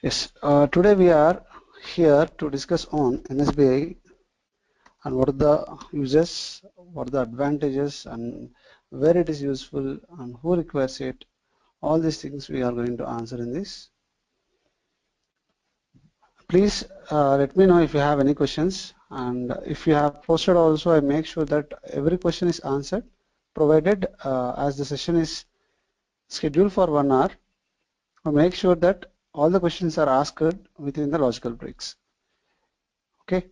Yes, today we are here to discuss on MSBI and what are the uses, what are the advantages, and where it is useful and who requires it. All these things we are going to answer in this. Please let me know if you have any questions, and if you have posted also, I make sure that every question is answered, provided as the session is scheduled for 1 hour, I make sure that all the questions are asked within the logical breaks. Okay.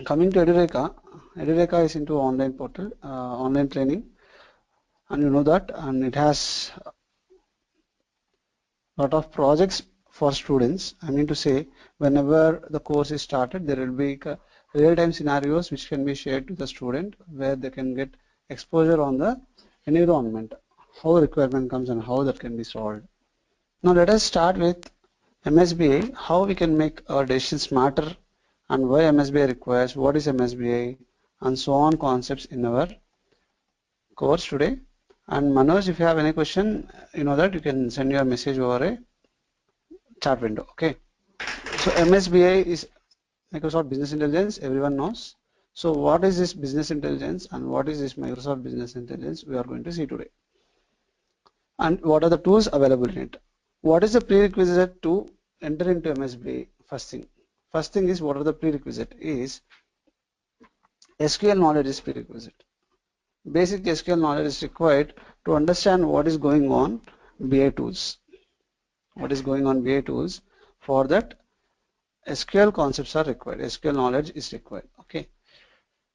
Coming to Edureka, Edureka is into online portal, online training, and you know that, and it has a lot of projects for students. I mean to say, whenever the course is started, there will be real-time scenarios which can be shared to the student where they can get exposure on the environment, how requirement comes and how that can be solved. Now let us start with MSBI, how we can make our decisions smarter and why MSBI requires, what is MSBI, and so on concepts in our course today. And Manoj, if you have any question, you know that you can send your message over a chat window. Okay. So MSBI is Microsoft Business Intelligence, everyone knows. So what is this business intelligence and what is this Microsoft Business Intelligence we are going to see today. And what are the tools available in it? What is the prerequisite to enter into MSBI? First thing is, what are the prerequisite is SQL knowledge is prerequisite. Basic SQL knowledge is required to understand what is going on BI tools. What is going on BI tools? For that, SQL concepts are required. SQL knowledge is required. Okay,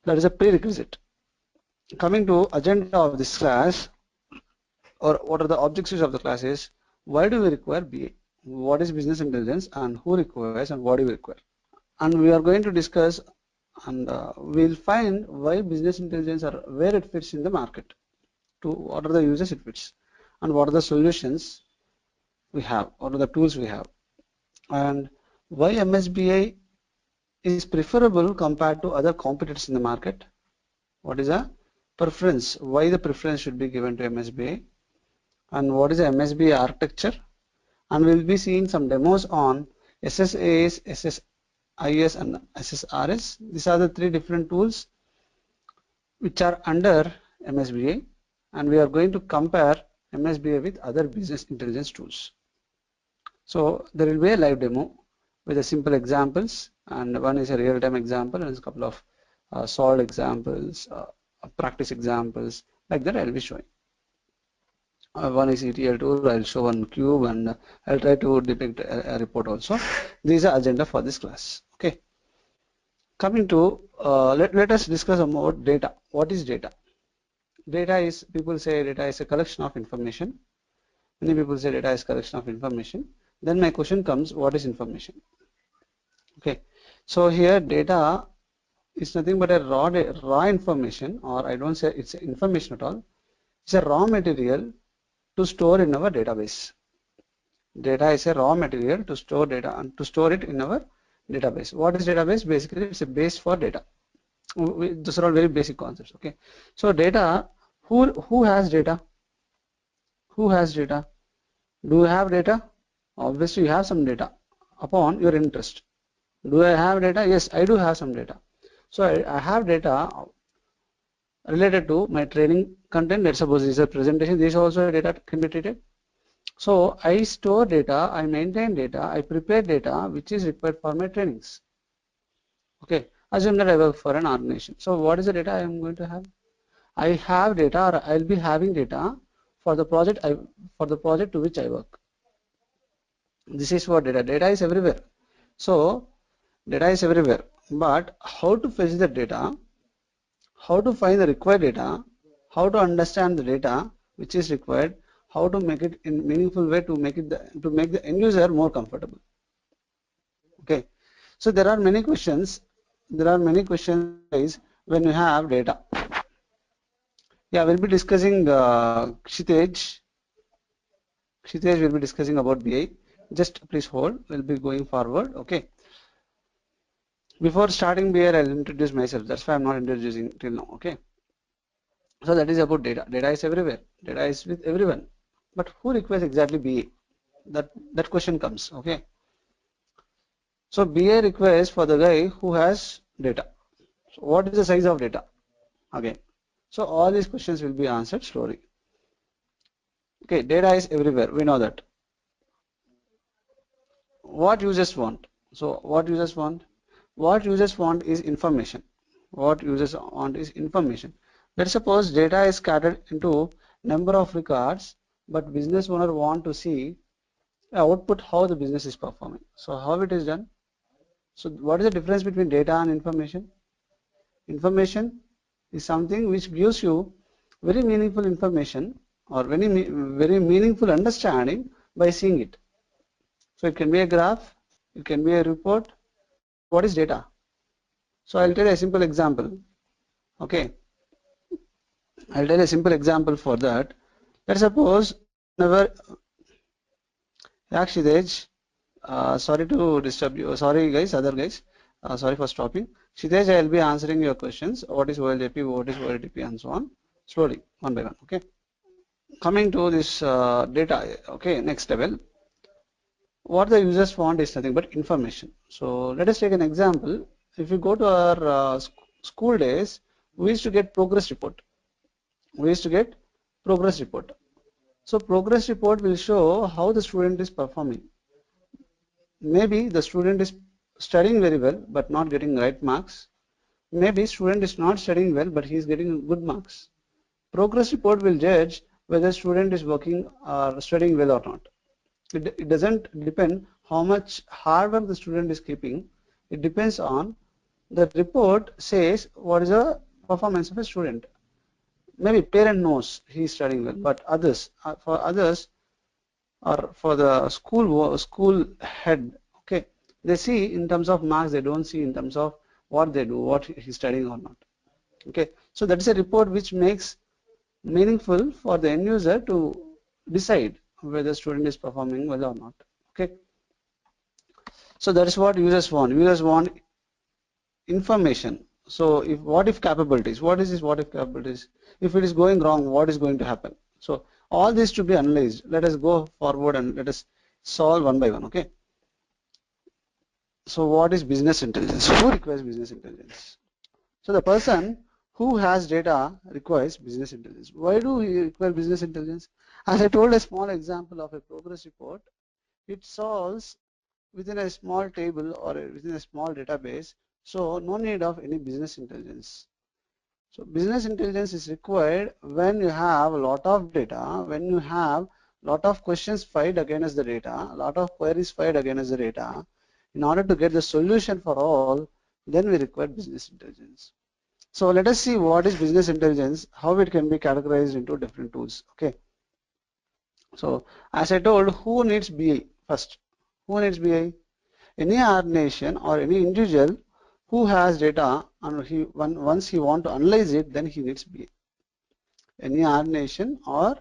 that is a prerequisite. Coming to agenda of this class, or what are the objectives of the class is, why do we require BI? What is business intelligence and who requires and what do we require? And we are going to discuss and we'll find why business intelligence or where it fits in the market, to what are the uses it fits, and what are the solutions we have, what are the tools we have, and why MSBI is preferable compared to other competitors in the market. What is a preference? Why the preference should be given to MSBI, and what is the MSBI architecture? And we'll be seeing some demos on SSAS, SSIS, and SSRS. These are the three different tools which are under MSBI, and we are going to compare MSBI with other business intelligence tools. So there will be a live demo with a simple examples, and one is a real-time example and a couple of solved examples, practice examples, like that I'll be showing. One is ETL tool, I'll show one cube, and I'll try to depict a report also. These are agenda for this class. Okay. Coming to, let us discuss about data. What is data? Data is, people say data is a collection of information. Many people say data is collection of information. Then my question comes, what is information? Okay. So here data is nothing but a raw information, or I don't say it's information at all. It's a raw material to store in our database. Data is a raw material to store data and to store it in our database. What is database? Basically, it's a base for data. Those are all very basic concepts. Okay. So data, who has data? Who has data? Do you have data? Obviously, you have some data upon your interest. Do I have data? Yes, I do have some data. So I have data related to my training content. Let's suppose this is a presentation. This also data can be treated. So I store data, I maintain data, I prepare data which is required for my trainings. Okay, assume that I work for an organization. So what is the data I am going to have? I have data, or I'll be having data for the project to which I work. This is what data. Data is everywhere. So data is everywhere. But how to fetch the data? How to find the required data? How to understand the data which is required? How to make it in meaningful way to make the end user more comfortable. Okay, so there are many questions. There are many questions when you have data. Yeah, we'll be discussing Kshitej. Kshitej will be discussing about BI. Just please hold. We'll be going forward. Okay. Before starting BI, I'll introduce myself. That's why I'm not introducing till now. Okay. So that is about data. Data is everywhere. Data is with everyone. But who requires exactly BA? That question comes. Okay. So BA requires for the guy who has data. So what is the size of data? Again. So all these questions will be answered slowly. Okay, data is everywhere. We know that. What users want? So what users want? What users want is information. What users want is information. Let's suppose data is scattered into number of records, but business owner want to see output how the business is performing. So how it is done? So what is the difference between data and information? Information is something which gives you very meaningful information or very meaningful understanding by seeing it. So it can be a graph, it can be a report. What is data? So I'll tell you a simple example. Okay, I'll tell you a simple example for that. Let's suppose whenever Kshitej, sorry to disturb you. Sorry guys, other guys. Sorry for stopping. Kshitej, I'll be answering your questions. What is OLJP, what is OLTP and so on. Slowly, one by one. Okay. Coming to this data. Okay, next level. What the users want is nothing but information. So let us take an example. If you go to our school days, we used to get progress report. We used to get progress report. So progress report will show how the student is performing. Maybe the student is studying very well but not getting right marks. Maybe student is not studying well but he is getting good marks. Progress report will judge whether student is working or studying well or not. It doesn't depend how much hard work the student is keeping. It depends on the report says what is the performance of a student. Maybe parent knows he is studying well, but others, for others, or for the school head, okay, they see in terms of marks, they don't see in terms of what they do, what he's studying or not. Okay, so that is a report which makes meaningful for the end user to decide whether student is performing well or not. Okay, so that is what users want. Users want information. So if what if capabilities, what is this what if capabilities? If it is going wrong, what is going to happen? So all this to be analyzed. Let us go forward and let us solve one by one. Okay. So what is business intelligence? Who requires business intelligence? So the person who has data requires business intelligence. Why do we require business intelligence? As I told a small example of a progress report, it solves within a small table or within a small database. So no need of any business intelligence. So business intelligence is required when you have a lot of data, when you have a lot of questions fired against the data, a lot of queries fired against the data. In order to get the solution for all, then we require business intelligence. So let us see what is business intelligence, how it can be categorized into different tools. Okay. So as I told, who needs BI first? Who needs BI? Any organization or any individual who has data and once he want to analyze it, then he needs BI. Any organization or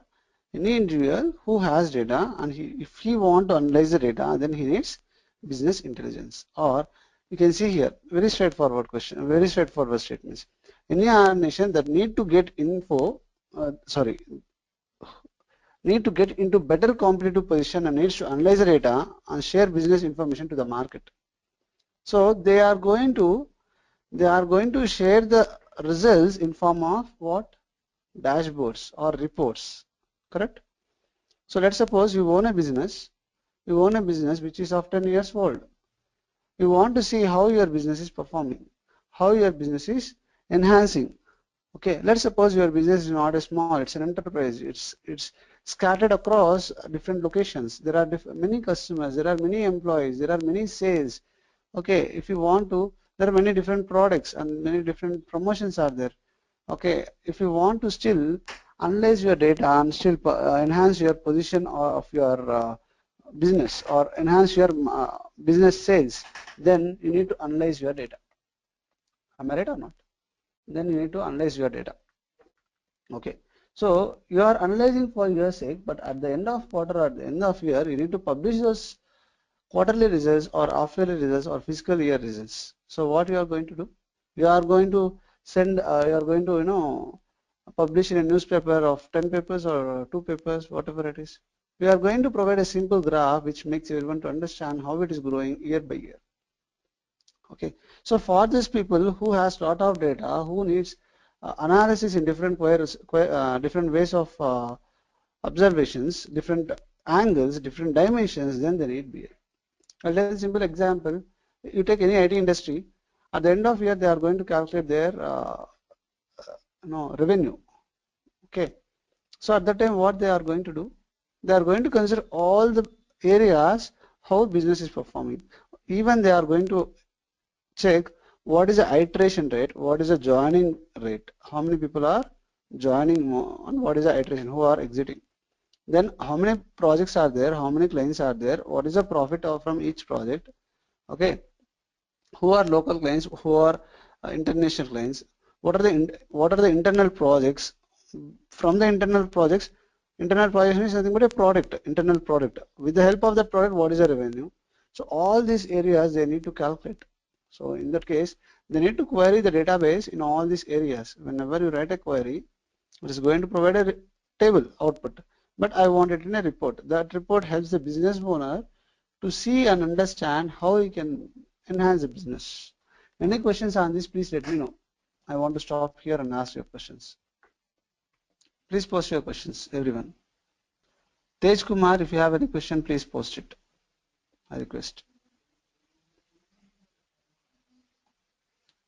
any individual who has data and if he want to analyze the data, then he needs business intelligence. Or you can see here, very straightforward question, very straightforward statements. Any organization that need to get need to get into better competitive position and needs to analyze the data and share business information to the market. So they are going to share the results in form of what? Dashboards or reports, correct? So let's suppose you own a business which is of 10 years old. You want to see how your business is performing, how your business is enhancing. Okay, let's suppose your business is not a small, it's an enterprise, it's scattered across different locations. There are many customers, there are many employees, there are many sales. Okay, if you want to, there are many different products and many different promotions are there. Okay, if you want to still analyze your data and still enhance your position of your business or enhance your business sales, then you need to analyze your data. Am I right or not? Then you need to analyze your data. Okay, so you are analyzing for your sake, but at the end of quarter or at the end of year, you need to publish those quarterly results or half-yearly results or fiscal year results. So what you are going to do? You are going to send, you are going to, publish in a newspaper of 10 papers or 2 papers, whatever it is. We are going to provide a simple graph which makes everyone to understand how it is growing year by year. Okay, so for these people who has lot of data, who needs analysis in different ways of observations, different angles, different dimensions, then they need BI. I'll tell a simple example. You take any IT industry, at the end of year they are going to calculate their revenue. Okay, so at that time what they are going to do? They are going to consider all the areas how business is performing. Even they are going to check what is the iteration rate, what is the joining rate, how many people are joining on, what is the iteration, who are exiting. Then how many projects are there, how many clients are there, what is the profit from each project, okay, who are local clients, who are international clients, what are the internal projects. From the internal projects is nothing but a product, internal product. With the help of that product, what is the revenue? So all these areas they need to calculate. So in that case, they need to query the database in all these areas. Whenever you write a query, it is going to provide a table output, but I want it in a report. That report helps the business owner to see and understand how he can enhance the business. Any questions on this, please let me know. I want to stop here and ask your questions. Please post your questions, everyone. Tej Kumar, if you have any question, please post it. I request.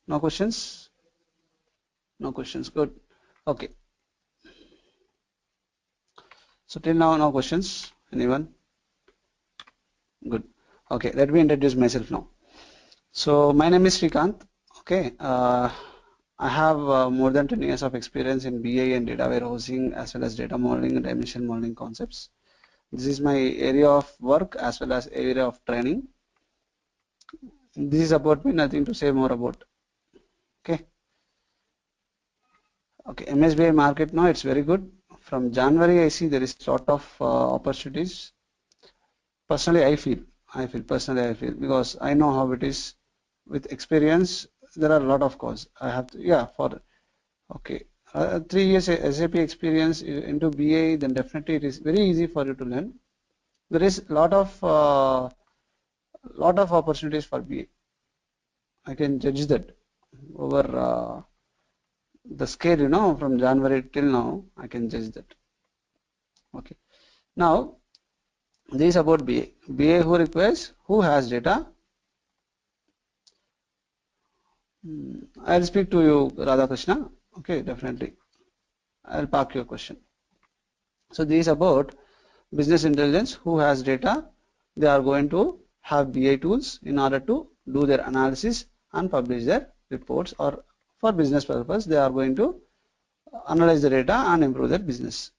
No questions? No questions. Good. Okay. So till now, no questions. Anyone? Good. Okay. Let me introduce myself now. So my name is Srikanth. Okay. I have more than 10 years of experience in BI and data warehousing as well as data modeling and dimension modeling concepts. This is my area of work as well as area of training. This is about me, nothing to say more about. Okay. Okay, MSBI market now, it's very good. From January, I see there is a lot of opportunities. Personally, I feel because I know how it is. With experience, there are a lot of calls. I have to, yeah, for, okay, 3 years SAP experience into BA, then definitely it is very easy for you to learn. There is a lot of opportunities for BA. I can judge that over the scale, from January till now, I can judge that. Okay. Now, this is about BA. BA who requires, who has data. I'll speak to you, Radhakrishna. Okay, definitely. I'll park your question. So this is about business intelligence, who has data. They are going to have BI tools in order to do their analysis and publish their reports, or for business purpose, they are going to analyze the data and improve their business.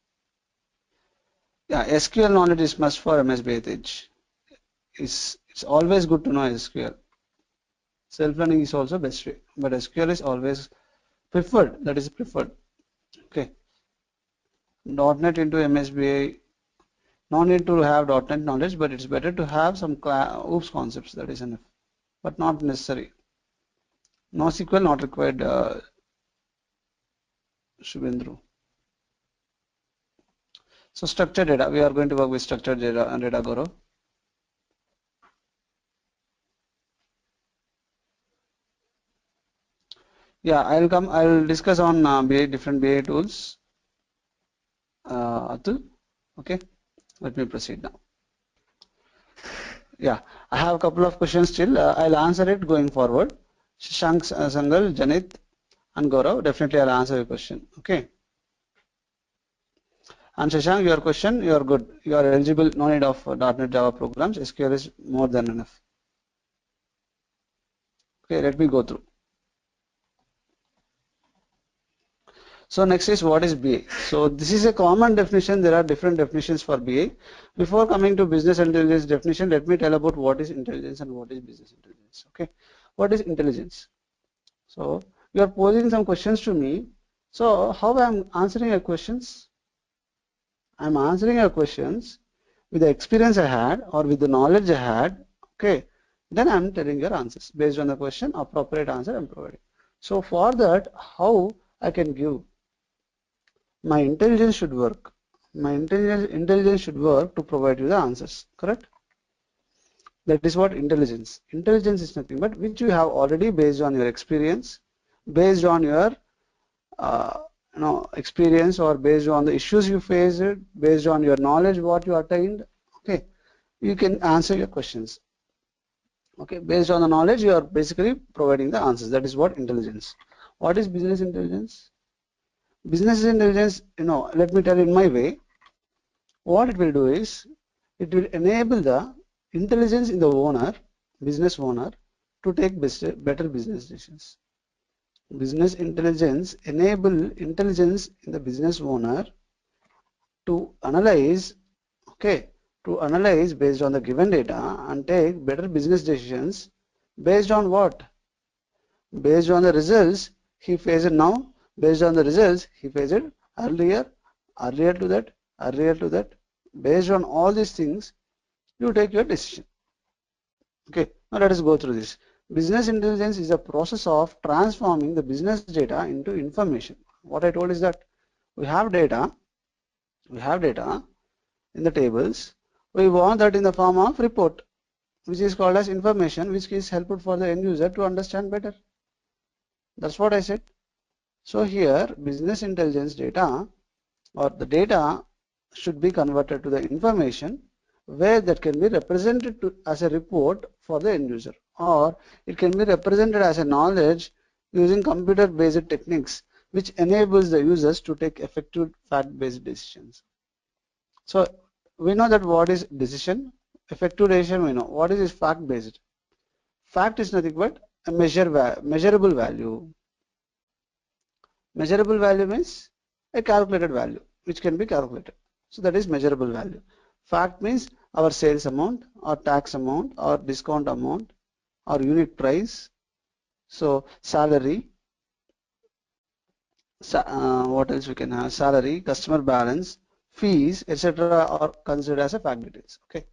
Yeah, SQL knowledge is must for MSBI Edge. It's always good to know SQL. Self-learning is also best way, but SQL is always preferred. That is preferred. Okay. .NET into MSBI. No need to have .NET knowledge, but it's better to have some OOPS concepts. That is enough, but not necessary. No SQL not required. Shubhendru. So structured data, we are going to work with structured data and data Gaurav. Yeah, I'll discuss on different BA tools. Atul, okay, let me proceed now. Yeah, I have a couple of questions still. I'll answer it going forward. Shashank, Sangal, Janit, and Gaurav, definitely I'll answer your question. Okay. And Shashank, your question, you are good. You are eligible, no need of .NET Java programs. SQL is more than enough. Okay, let me go through. So next is what is BA. So this is a common definition. There are different definitions for BA. Before coming to business intelligence definition, let me tell about what is intelligence and what is business intelligence. Okay, what is intelligence? So you are posing some questions to me. So how I am answering your questions? I am answering your questions with the experience I had or with the knowledge I had. Okay, then I am telling your answers based on the question. Appropriate answer I am providing. So for that, how I can give? My intelligence should work. My intelligence should work to provide you the answers, correct? That is what intelligence. Intelligence is nothing but which you have already based on your experience, based on your uh, experience, or based on the issues you faced, based on your knowledge what you attained. Okay, you can answer your questions. Okay, based on the knowledge you are basically providing the answers. That is what intelligence. What is business intelligence? Business intelligence, let me tell you in my way. What it will do is it will enable the intelligence in the owner, business owner, to take better business decisions. Business intelligence enable intelligence in the business owner to analyze, okay, to analyze based on the given data and take better business decisions based on what? Based on the results he faced now, based on the results he faced earlier, earlier to that, earlier to that. Based on all these things, you take your decision. Okay, now let us go through this. Business intelligence is a process of transforming the business data into information. What I told is that we have data in the tables. We want that in the form of report, which is called as information, which is helpful for the end user to understand better. That's what I said. So here, business intelligence data, or the data, should be converted to the information where that can be represented as a report for the end user, or it can be represented as a knowledge using computer based techniques which enables the users to take effective fact based decisions. So we know that what is decision, effective decision we know. What is fact based? Fact is nothing but a measurable value. Measurable value means a calculated value which can be calculated. So that is measurable value. Fact means our sales amount, or tax amount, or discount amount, or unit price. So salary, what else we can have? Salary, customer balance, fees, etc. are considered as a fact details. Okay.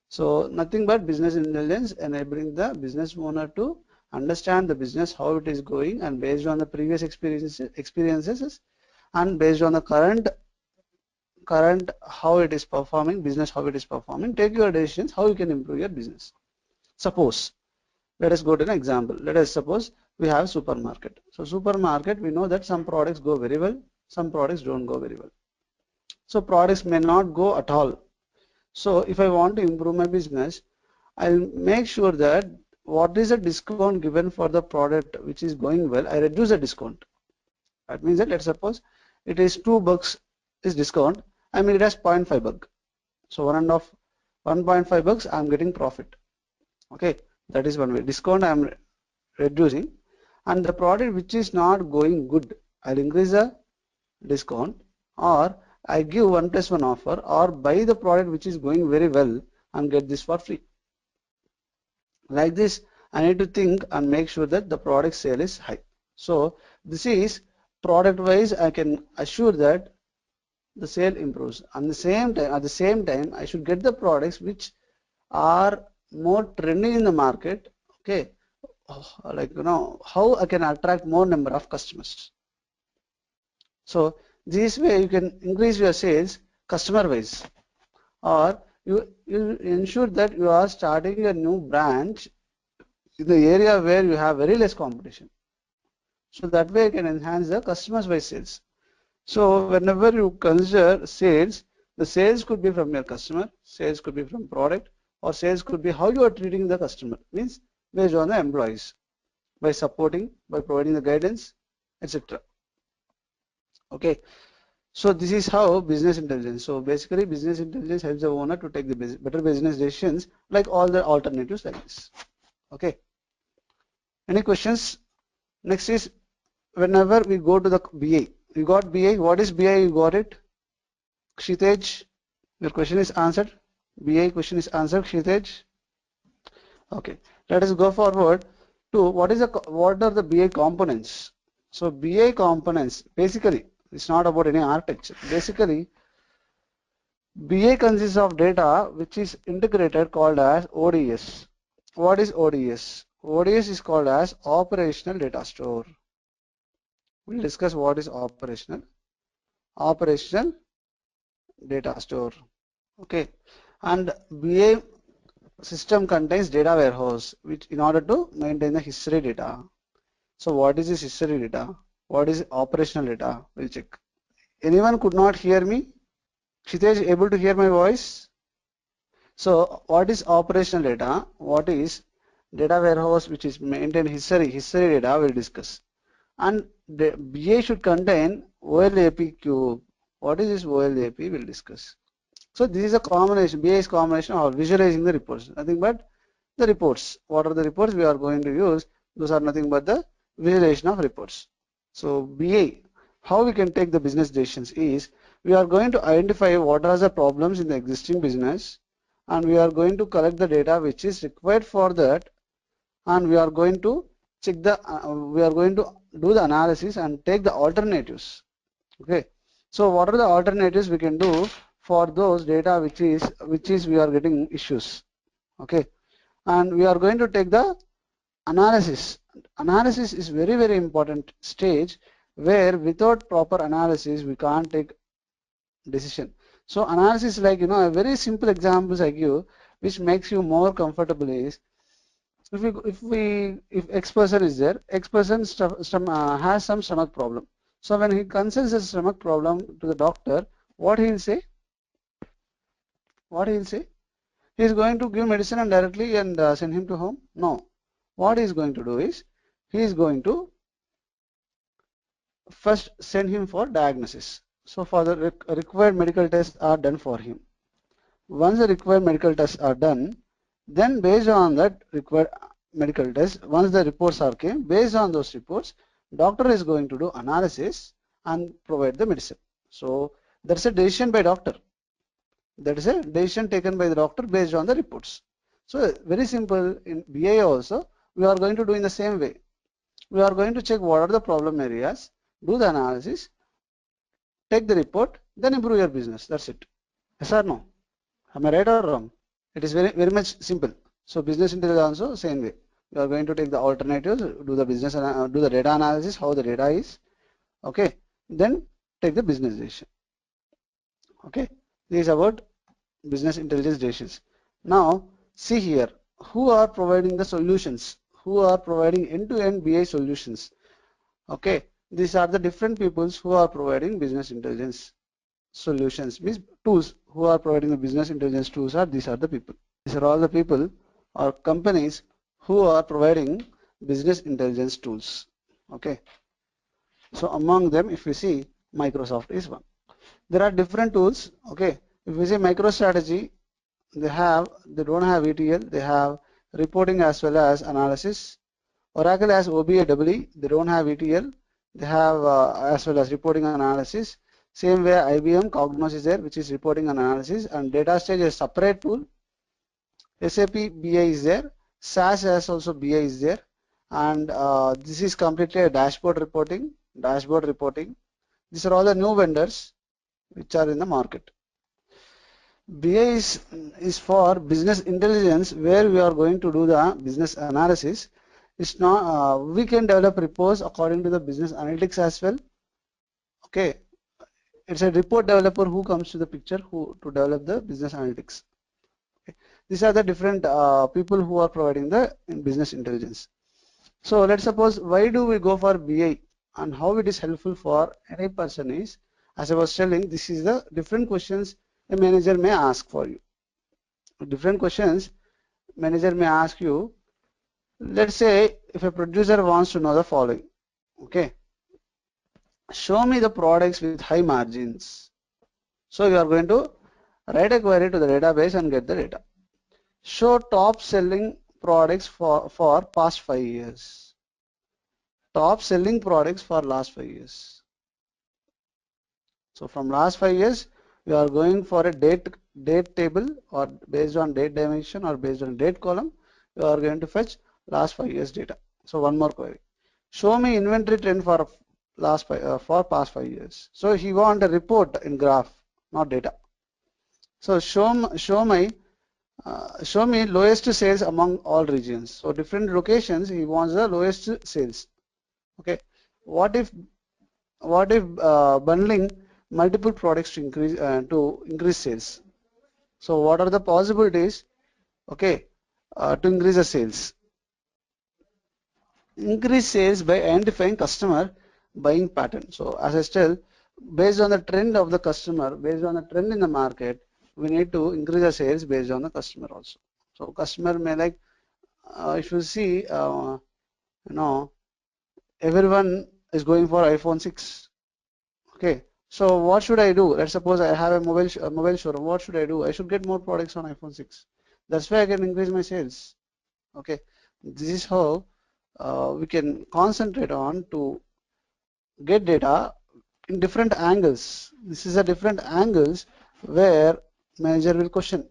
So nothing but business intelligence enabling the business owner to understand the business, how it is going, and based on the previous experiences and based on the current how it is performing, business how it is performing, take your decisions how you can improve your business. Suppose, let us go to an example. Let us suppose we have supermarket. So supermarket, we know that some products go very well, some products don't go very well. So products may not go at all. So if I want to improve my business, I'll make sure that what is the discount given for the product which is going well, I reduce the discount. That means that let's suppose it is $2 is discount, I mean it has 0.5 buck. So 1.5 bucks I'm getting profit. Okay, that is one way. Discount I'm reducing, and the product which is not going good, I'll increase the discount, or I give 1+1 offer, or buy the product which is going very well and get this for free. Like this, I need to think and make sure that the product sale is high. So this is product wise, I can assure that the sale improves. And at the same time, I should get the products which are more trending in the market. Okay, like how I can attract more number of customers. So this way you can increase your sales customer wise, or you ensure that you are starting a new branch in the area where you have very less competition. So that way you can enhance the customers wise sales. So whenever you consider sales, the sales could be from your customer, sales could be from product, or sales could be how you are treating the customer, means based on the employees, by supporting, by providing the guidance, etc. Okay, so this is how business intelligence. So basically business intelligence helps the owner to take the better business decisions, like all the alternatives like this. Okay, any questions? Next is, whenever we go to the BA, you got BA. What is BA? You got it? Kshitej, your question is answered. BA question is answered, Kshitej. Okay, let us go forward to what are the BA components. So BA components, basically it's not about any architecture. Basically BA consists of data which is integrated, called as ODS. What is ODS? ODS is called as operational data store. We'll discuss what is operational data store. Okay, and BA system contains data warehouse, which in order to maintain the history data. So what is this history data? What is operational data? We'll check. Anyone could not hear me? Kshitej, able to hear my voice? So what is operational data? What is data warehouse which is maintain history data we'll discuss. And the BA should contain OLAP cube. What is this OLAP? We'll discuss. So this is a combination, BA is combination of visualizing the reports, nothing but the reports. What are the reports we are going to use? Those are nothing but the visualization of reports. So BA, how we can take the business decisions is, we are going to identify what are the problems in the existing business, and we are going to collect the data which is required for that, and we are going to check the, we are going to do the analysis and take the alternatives. Okay, so what are the alternatives we can do for those data which is we are getting issues? Okay, and we are going to take the analysis. Analysis is very important stage, where without proper analysis we can't take decision. So analysis, like a very simple examples I give, which makes you more comfortable is, if X person is there, X person has some stomach problem. So when he consults his stomach problem to the doctor, what he'll say? What he'll say? He is going to give medicine and directly and send him to home? No. What he is going to do is, he is going to first send him for diagnosis. So for the required medical tests are done for him. Once the required medical tests are done, then based on that required medical test, once the reports are came, based on those reports, doctor is going to do analysis and provide the medicine. So that's a decision by doctor. That is a decision taken by the doctor based on the reports. So very simple. In BA also, we are going to do in the same way. We are going to check what are the problem areas, do the analysis, take the report, then improve your business. That's it. Yes or no? Am I right or wrong? It is very much simple. So business intelligence also same way. We are going to take the alternatives, do the business, do the data analysis, how the data is. Okay. Then take the business decision. Okay. This is about business intelligence decisions. Now see here, who are providing the solutions? Who are providing end-to-end BI solutions? Okay. These are the different peoples who are providing business intelligence solutions, means tools. Who are providing the business intelligence tools are, these are the people. These are all the people or companies who are providing business intelligence tools. Okay. So among them, if we see, Microsoft is one. There are different tools. Okay. If we say MicroStrategy, they don't have ETL, they have reporting as well as analysis. Oracle has OBAEE, they don't have ETL, they have as well as reporting and analysis. Same way IBM Cognos is there, which is reporting and analysis, and DataStage is a separate tool. SAP BI is there, SSAS also BI is there, and this is completely a dashboard reporting. These are all the new vendors which are in the market. BI is for business intelligence, where we are going to do the business analysis. It's not, we can develop reports according to the business analytics as well. Okay, it's a report developer who comes to the picture to develop the business analytics. Okay. These are the different people who are providing the business intelligence. So let's suppose, why do we go for BI and how it is helpful for any person is, as I was telling, this is the different questions a manager may ask for you. Different questions manager may ask you. Let's say if a producer wants to know the following. Okay, show me the products with high margins. So you are going to write a query to the database and get the data. Show top selling products for past 5 years. Top selling products for last 5 years. So from last 5 years, we are going for a date table, or based on date dimension or based on date column, we are going to fetch last 5 years data. So one more query. Show me inventory trend for past 5 years. So he wants a report in graph, not data. So show me lowest sales among all regions. So different locations, he wants the lowest sales. Okay. What if bundling multiple products to increase sales. So what are the possibilities? Okay, to increase the sales. Increase sales by identifying customer buying pattern. So as I tell, based on the trend of the customer, based on the trend in the market, we need to increase the sales based on the customer also. So customer may like, if you see, everyone is going for iPhone 6. Okay, so what should I do? Let's suppose I have a mobile showroom. What should I do? I should get more products on iPhone 6. That's why I can increase my sales. Okay, this is how we can concentrate on to get data in different angles. This is a different angles where manager will question.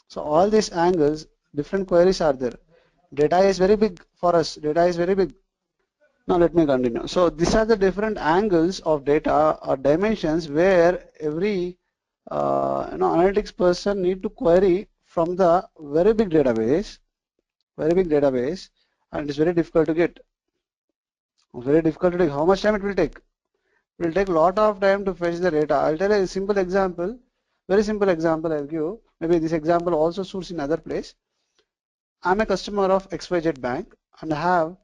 So all these angles, different queries are there. Data is very big for us. Data is very big. Now let me continue. So these are the different angles of data or dimensions where every analytics person need to query from the very big database, and it's very difficult to get. Very difficult to take. How much time it will take? It will take a lot of time to fetch the data. I'll tell you a simple example, very simple example I'll give. Maybe this example also suits in other place. I'm a customer of XYZ Bank and I have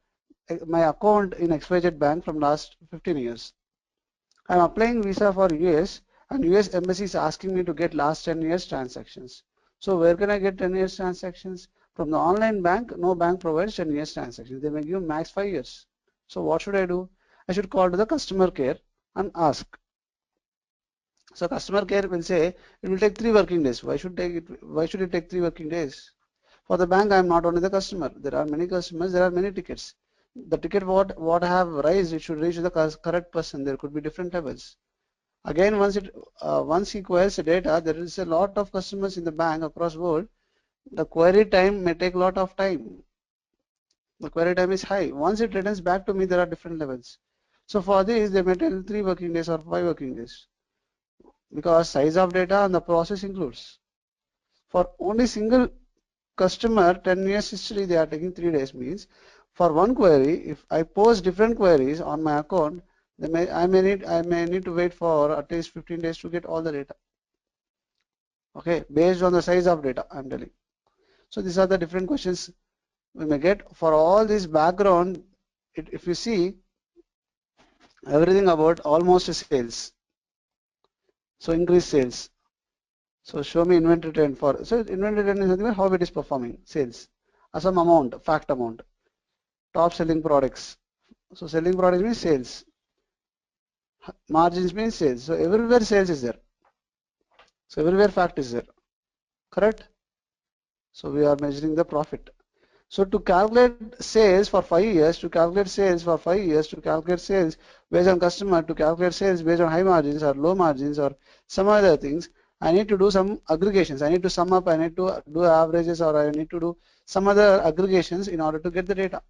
my account in XYZ Bank from last 15 years. I'm applying visa for US and US embassy is asking me to get last 10 years transactions. So where can I get 10 years transactions? From the online bank, no bank provides 10 years transactions. They may give max 5 years. So what should I do? I should call to the customer care and ask. So customer care will say it will take 3 working days. Why should it take 3 working days? For the bank, I am not only the customer. There are many customers. There are many tickets. The ticket what I have raised, it should reach the correct person. There could be different levels. Again, once he queries the data, there is a lot of customers in the bank across world. The query time may take a lot of time. The query time is high. Once it returns back to me, there are different levels. So for this, they may tell 3 working days or 5 working days because size of data and the process includes. For only single customer 10 years history, they are taking 3 days. Means for one query, if I post different queries on my account, I may need to wait for at least 15 days to get all the data. Okay, based on the size of data, I'm telling. So these are the different questions we may get. For all this background, if you see everything about almost sales. So increase sales. So show me inventory trend for. So inventory trend is nothing but how it is performing. Sales. Some amount, fact amount. Top selling products. So selling products means sales. Margins means sales. So everywhere sales is there. So everywhere fact is there. Correct? So we are measuring the profit. So to calculate sales for 5 years, to calculate sales for 5 years, to calculate sales based on customer, to calculate sales based on high margins or low margins or some other things, I need to do some aggregations. I need to sum up, I need to do averages, or I need to do some other aggregations in order to get the data.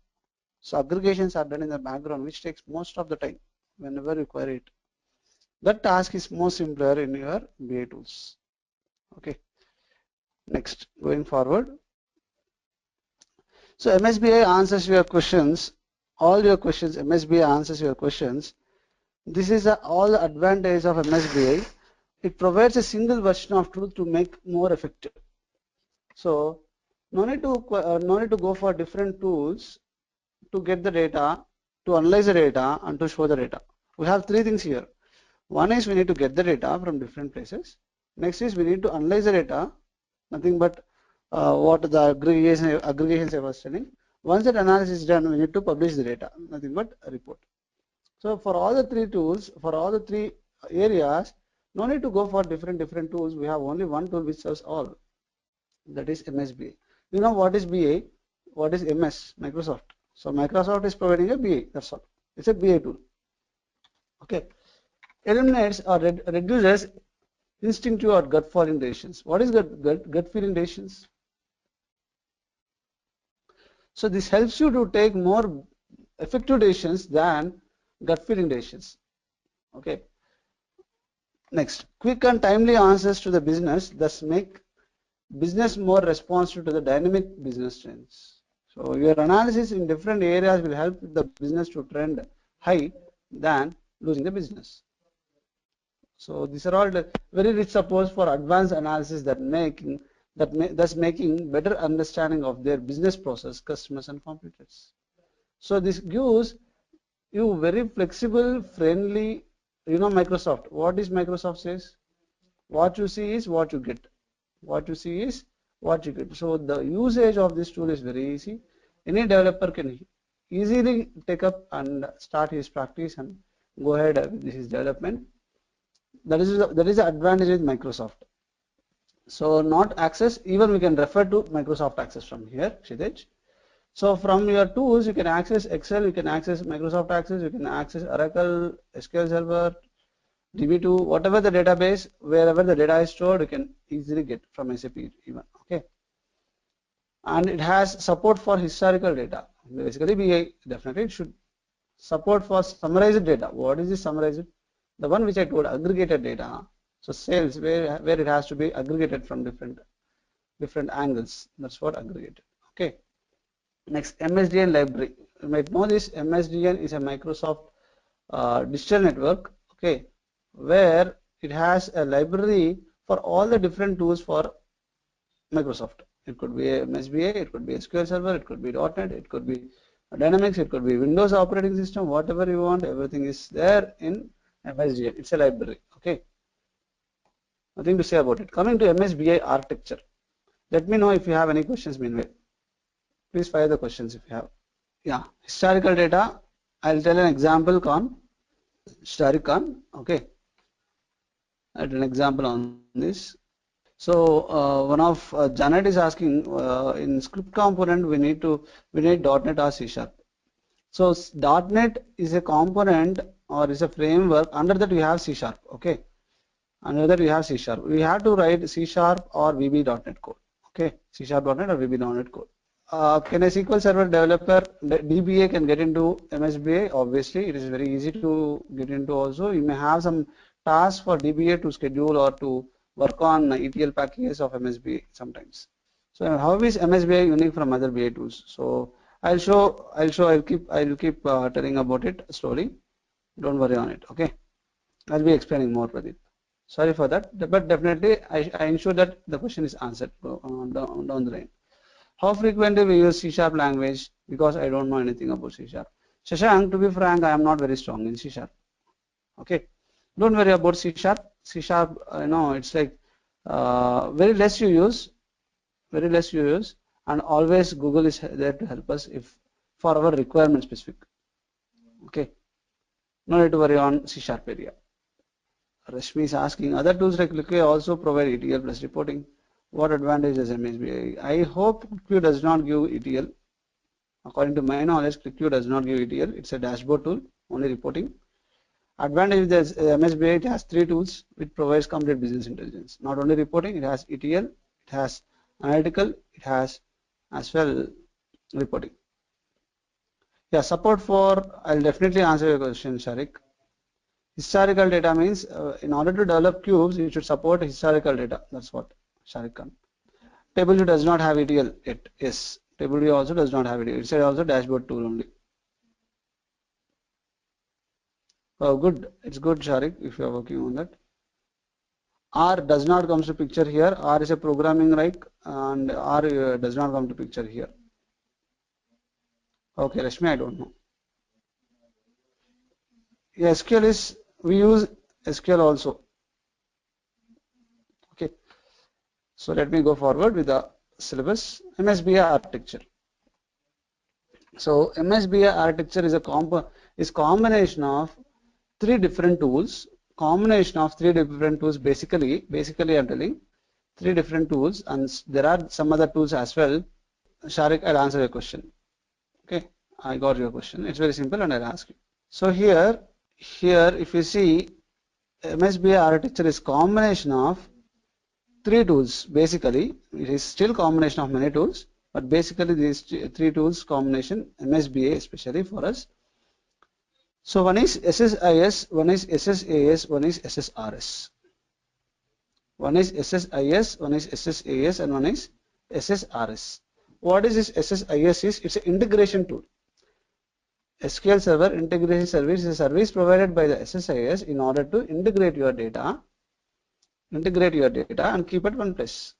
So aggregations are done in the background, which takes most of the time whenever you query it. That task is more simpler in your BA tools. Okay. Next, going forward. So MSBI answers your questions, all your questions, MSBI answers your questions. This is all the advantage of MSBI. It provides a single version of truth to make more effective. So no need to go for different tools to get the data, to analyze the data and to show the data. We have 3 things here. One is we need to get the data from different places. Next is we need to analyze the data, nothing but what the aggregations I was telling. Once that analysis is done, we need to publish the data, nothing but a report. So for all the 3 tools, for all the 3 areas, no need to go for different tools. We have only one tool which serves all. That is MSBA. You know what is BA? What is MS? Microsoft. So Microsoft is providing a BA. That's all. It's a BA tool. Okay. Eliminates or reduces instinctive or gut feeling decisions. What is gut feeling decisions? So this helps you to take more effective decisions than gut feeling decisions. Okay. Next, quick and timely answers to the business thus make business more responsive to the dynamic business trends. So your analysis in different areas will help the business to trend high than losing the business. So these are all the very rich support for advanced analysis thus making better understanding of their business process, customers, and competitors. So this gives you very flexible, friendly. Microsoft. What is Microsoft says? What you see is what you get. What you see is what you get. So the usage of this tool is very easy. Any developer can easily take up and start his practice and go ahead with his development. That is the advantage with Microsoft. So not Access, even we can refer to Microsoft Access from here, Kshitij. So from your tools, you can access Excel, you can access Microsoft Access, you can access Oracle, SQL Server, DB2, whatever the database, wherever the data is stored, you can easily get from SAP even. Okay. And it has support for historical data. Basically, BI definitely it should support for summarized data. What is this summarized? The one which I told, aggregated data. So sales where it has to be aggregated from different angles. That's what aggregated. Okay. Next, MSDN Library. You might know this. MSDN is a Microsoft digital network. Okay, where it has a library for all the different tools for Microsoft. It could be MSBI, it could be SQL Server, it could be .NET, it could be Dynamics, it could be Windows operating system, whatever you want, everything is there in MSDN. It's a library. Okay, nothing to say about it. Coming to MSBI Architecture. Let me know if you have any questions meanwhile. Please fire the questions if you have. Yeah, historical data. I'll tell an example con. Historic con. Okay. I'll tell an example on this. So one of Janet is asking in script component we need .NET or C#. So .NET is a component or is a framework. Under that we have C#. Okay. Under that we have C#. We have to write C# or VB.NET code. Okay. C#.NET or VB.NET code. Can a SQL Server developer, DBA can get into MSBI? Obviously, it is very easy to get into also. You may have some tasks for DBA to schedule or to work on ETL packages of MSBI sometimes. So how is MSBI unique from other BI tools? So I'll keep telling about it slowly. Don't worry on it. Okay. I'll be explaining more, Pradeep. Sorry for that, but definitely I ensure that the question is answered down the line. How frequently we use C# language? Because I don't know anything about C#. Shashank, to be frank, I am not very strong in C#. Okay, don't worry about C#. C#, it's like very less you use, and always Google is there to help us if for our requirement specific. Okay, no need to worry on C# area. Rashmi is asking, other tools like Liquid also provide ETL plus reporting. What advantage does MSBI? I hope ClickView does not give ETL. According to my knowledge, ClickView does not give ETL. It's a dashboard tool, only reporting. Advantage is MSBI, it has 3 tools which provides complete business intelligence. Not only reporting, it has ETL, it has analytical, it has as well reporting. Yeah, support for, I'll definitely answer your question, Sharik. Historical data means in order to develop cubes, you should support historical data. That's what Sharik Khan. Table view does not have ETL yet. Yes, table view also does not have ETL. It's also dashboard tool only. Oh, good. It's good, Sharik, if you are working on that. R does not come to picture here. R is a programming right, and R does not come to picture here. Okay, Rashmi, I don't know. Yeah, SQL is, we use SQL also. Okay. So let me go forward with the syllabus. MSBI architecture. So MSBI architecture is combination of 3 different tools. Basically I'm telling 3 different tools, and there are some other tools as well. Sharik, I'll answer your question. Okay, I got your question. It's very simple, and I'll ask you. So here if you see, MSBI architecture is combination of 3 tools. Basically, it is still combination of many tools, but basically these 3 tools combination, MSBI especially for us. So one is SSIS, one is SSAS, one is SSRS. One is SSIS, one is SSAS, and one is SSRS. What is this SSIS? It's an integration tool. SQL Server Integration Service is a service provided by the SSIS in order to integrate your data and keep at one place.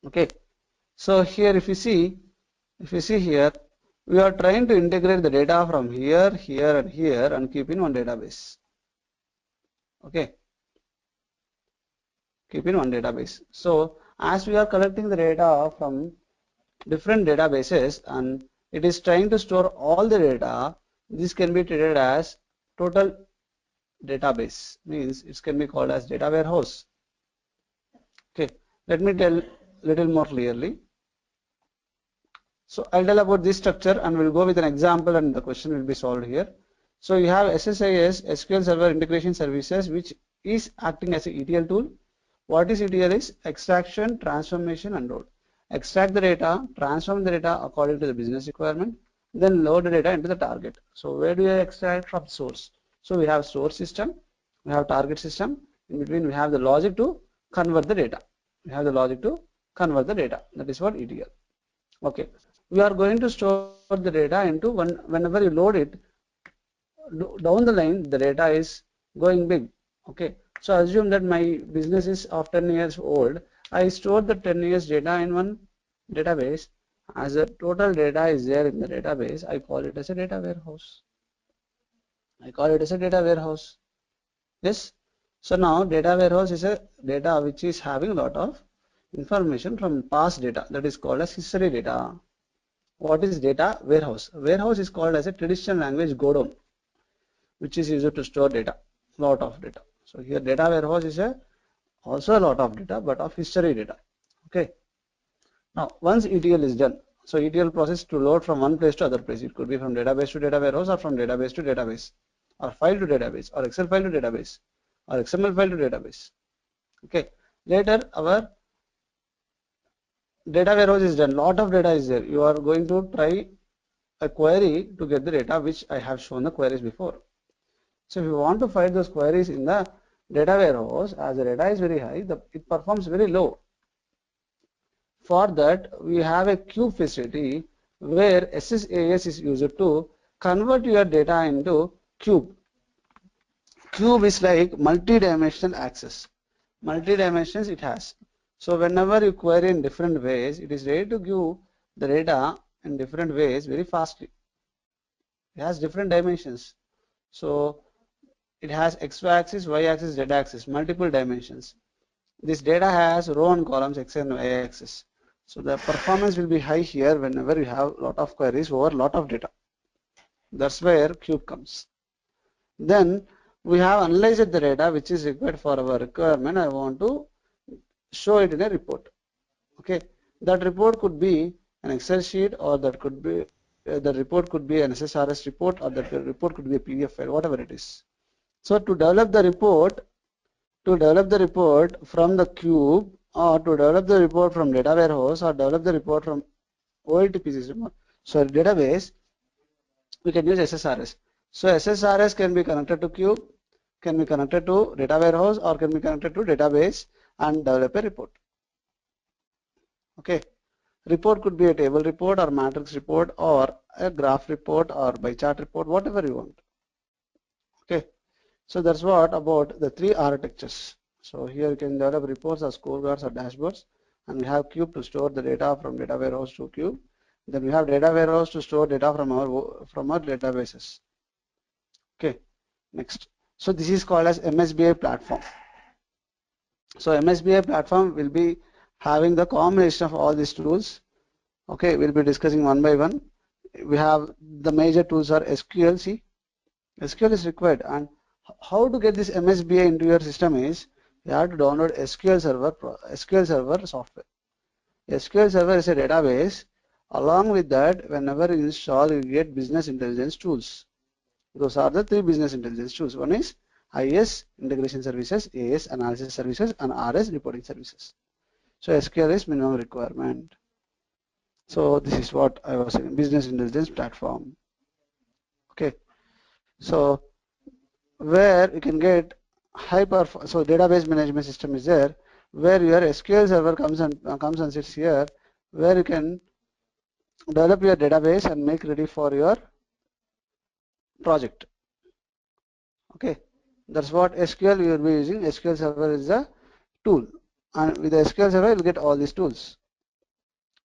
Okay. So here if you see here, we are trying to integrate the data from here, here and here and keep in one database. Okay. Keep in one database. So as we are collecting the data from different databases and it is trying to store all the data, this can be treated as total database, means it can be called as data warehouse. Okay, let me tell little more clearly. So I'll tell about this structure and we'll go with an example and the question will be solved here. So you have SSIS, SQL Server Integration Services, which is acting as a ETL tool. What is ETL is extraction, transformation and load. Extract the data, transform the data according to the business requirement, then load the data into the target. So where do you extract from source? So we have source system, we have target system, in between we have the logic to convert the data. We have the logic to convert the data. That is what ETL. Okay, we are going to store the data into whenever you load it, down the line the data is going big. Okay, so assume that my business is of 10 years old. I store the 10 years data in one database. As the total data is there in the database, I call it as a data warehouse. Yes. So now data warehouse is a data which is having a lot of information from past data, that is called as history data. What is data warehouse? Warehouse is called as a traditional language godown, which is used to store data, lot of data. So here data warehouse is also a lot of data, but of history data. Okay. Now once ETL is done, so ETL process to load from one place to other place. It could be from database to data warehouse or from database to database or file to database or Excel file to database or XML file to database. Okay. Later our data warehouse is done. Lot of data is there. You are going to try a query to get the data which I have shown the queries before. So if you want to find those queries in the data warehouse, as the data is very high, it performs very low. For that, we have a cube facility where SSAS is used to convert your data into cube. Cube is like multi-dimensional access. Multi-dimensions it has. So whenever you query in different ways, it is ready to give the data in different ways very fastly. It has different dimensions. So it has x-axis, y-axis, z-axis, multiple dimensions. This data has row and columns, x and y axis. So the performance will be high here whenever you have a lot of queries over a lot of data. That's where cube comes. Then we have analyzed the data which is required for our requirement. I want to show it in a report. Okay, that report could be an Excel sheet, or that could be the report could be an SSRS report, or that report could be a PDF file, whatever it is. So to develop the report from the cube, or to develop the report from data warehouse, or develop the report from OLTP system, so database, we can use SSRS. So SSRS can be connected to cube, can be connected to data warehouse, or can be connected to database and develop a report. Okay, report could be a table report or matrix report or a graph report or by chart report, whatever you want. Okay, so that's what about the three architectures. So here you can develop reports or scorecards or dashboards, and we have cube to store the data from data warehouse to cube. Then we have data warehouse to store data from our databases. Okay, next. So this is called as MSBI platform. So MSBI platform will be having the combination of all these tools. Okay, we'll be discussing one by one. We have the major tools are SQL. See, SQL is required, and how to get this MSBI into your system is you have to download SQL Server software. SQL Server is a database. Along with that, whenever you install, you get business intelligence tools. Those are the three business intelligence tools. One is IS integration services, AS analysis services, and RS reporting services. So SQL is minimum requirement. So this is what I was saying, business intelligence platform. Okay, so where you can get high performance, so database management system is there, where your SQL server comes and sits here, where you can develop your database and make ready for your project. Okay, that's what SQL you will be using. SQL Server is a tool, and with the SQL Server you'll get all these tools.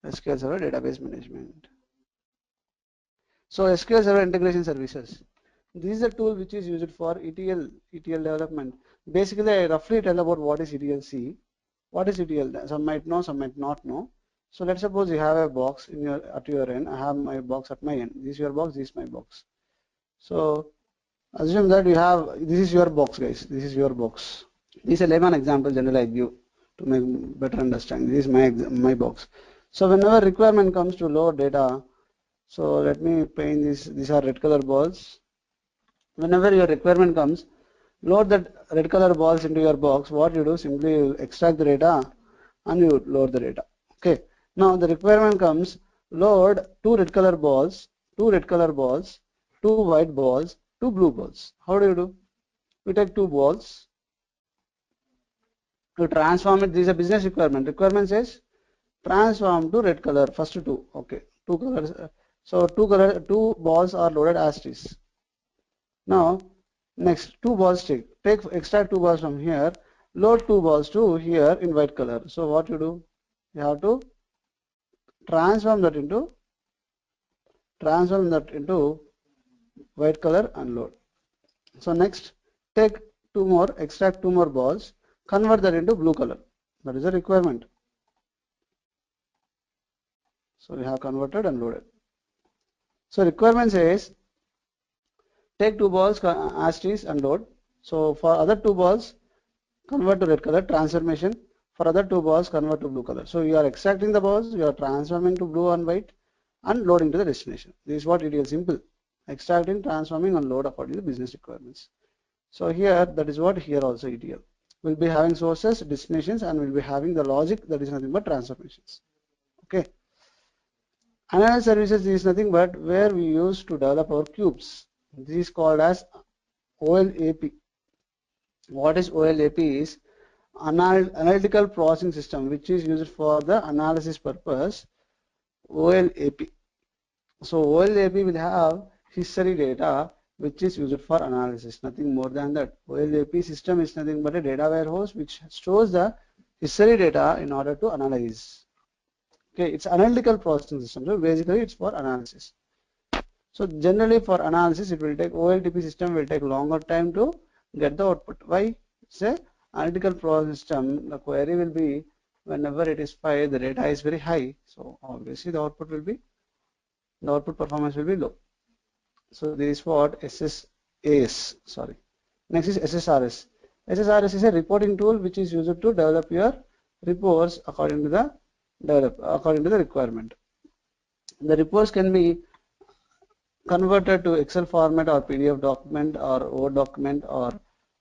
SQL Server database management. So SQL Server integration services. This is a tool which is used for ETL development. Basically, I roughly tell about what is ETL-C. What is ETL? Some might know, some might not know. So let's suppose you have a box in your at your end. I have my box at my end. This is your box. This is my box. So assume that you have, this is your box, guys. This is your box. This is a layman example generally I give to make better understanding. This is my box. So whenever requirement comes to load data, so let me paint this. These are red color balls. Whenever your requirement comes, load that red color balls into your box. What you do, simply you extract the data and you load the data. Okay. Now the requirement comes, load two red color balls, two white balls, two blue balls. How do you do? You take two balls, you transform it. This is a business requirement. Requirement says transform to red color. First two. Okay. Two colors. So two balls are loaded as it is. Now next two balls take extract two balls from here, load two balls to here in white color. So what you do? You have to transform that into white color and load. So next take extract two more balls, convert that into blue color. That is a requirement. So we have converted and loaded. So requirement says take two balls as it is and load. So for other two balls, convert to red color, transformation. For other two balls, convert to blue color. So you are extracting the balls, you are transforming to blue and white and loading to the destination. This is what it is, simple. Extracting, transforming and load according to business requirements. So here, that is what here also ETL. We'll be having sources, destinations, and we'll be having the logic, that is nothing but transformations. Okay. Analysis services is nothing but where we use to develop our cubes. This is called as OLAP. What is OLAP is analytical processing system, which is used for the analysis purpose. OLAP. So OLAP will have history data which is used for analysis, nothing more than that. OLAP system is nothing but a data warehouse which stores the history data in order to analyze. Okay, it's analytical processing system. So basically it's for analysis. So generally for analysis it will take, OLTP system will take longer time to get the output. Why? It's a analytical process system. The query will be whenever it is fired, the data is very high. So obviously the output performance will be low. So this is what SSAS, sorry. Next is SSRS. SSRS is a reporting tool which is used to develop your reports according to the requirement. The reports can be converted to Excel format or PDF document or Word document, or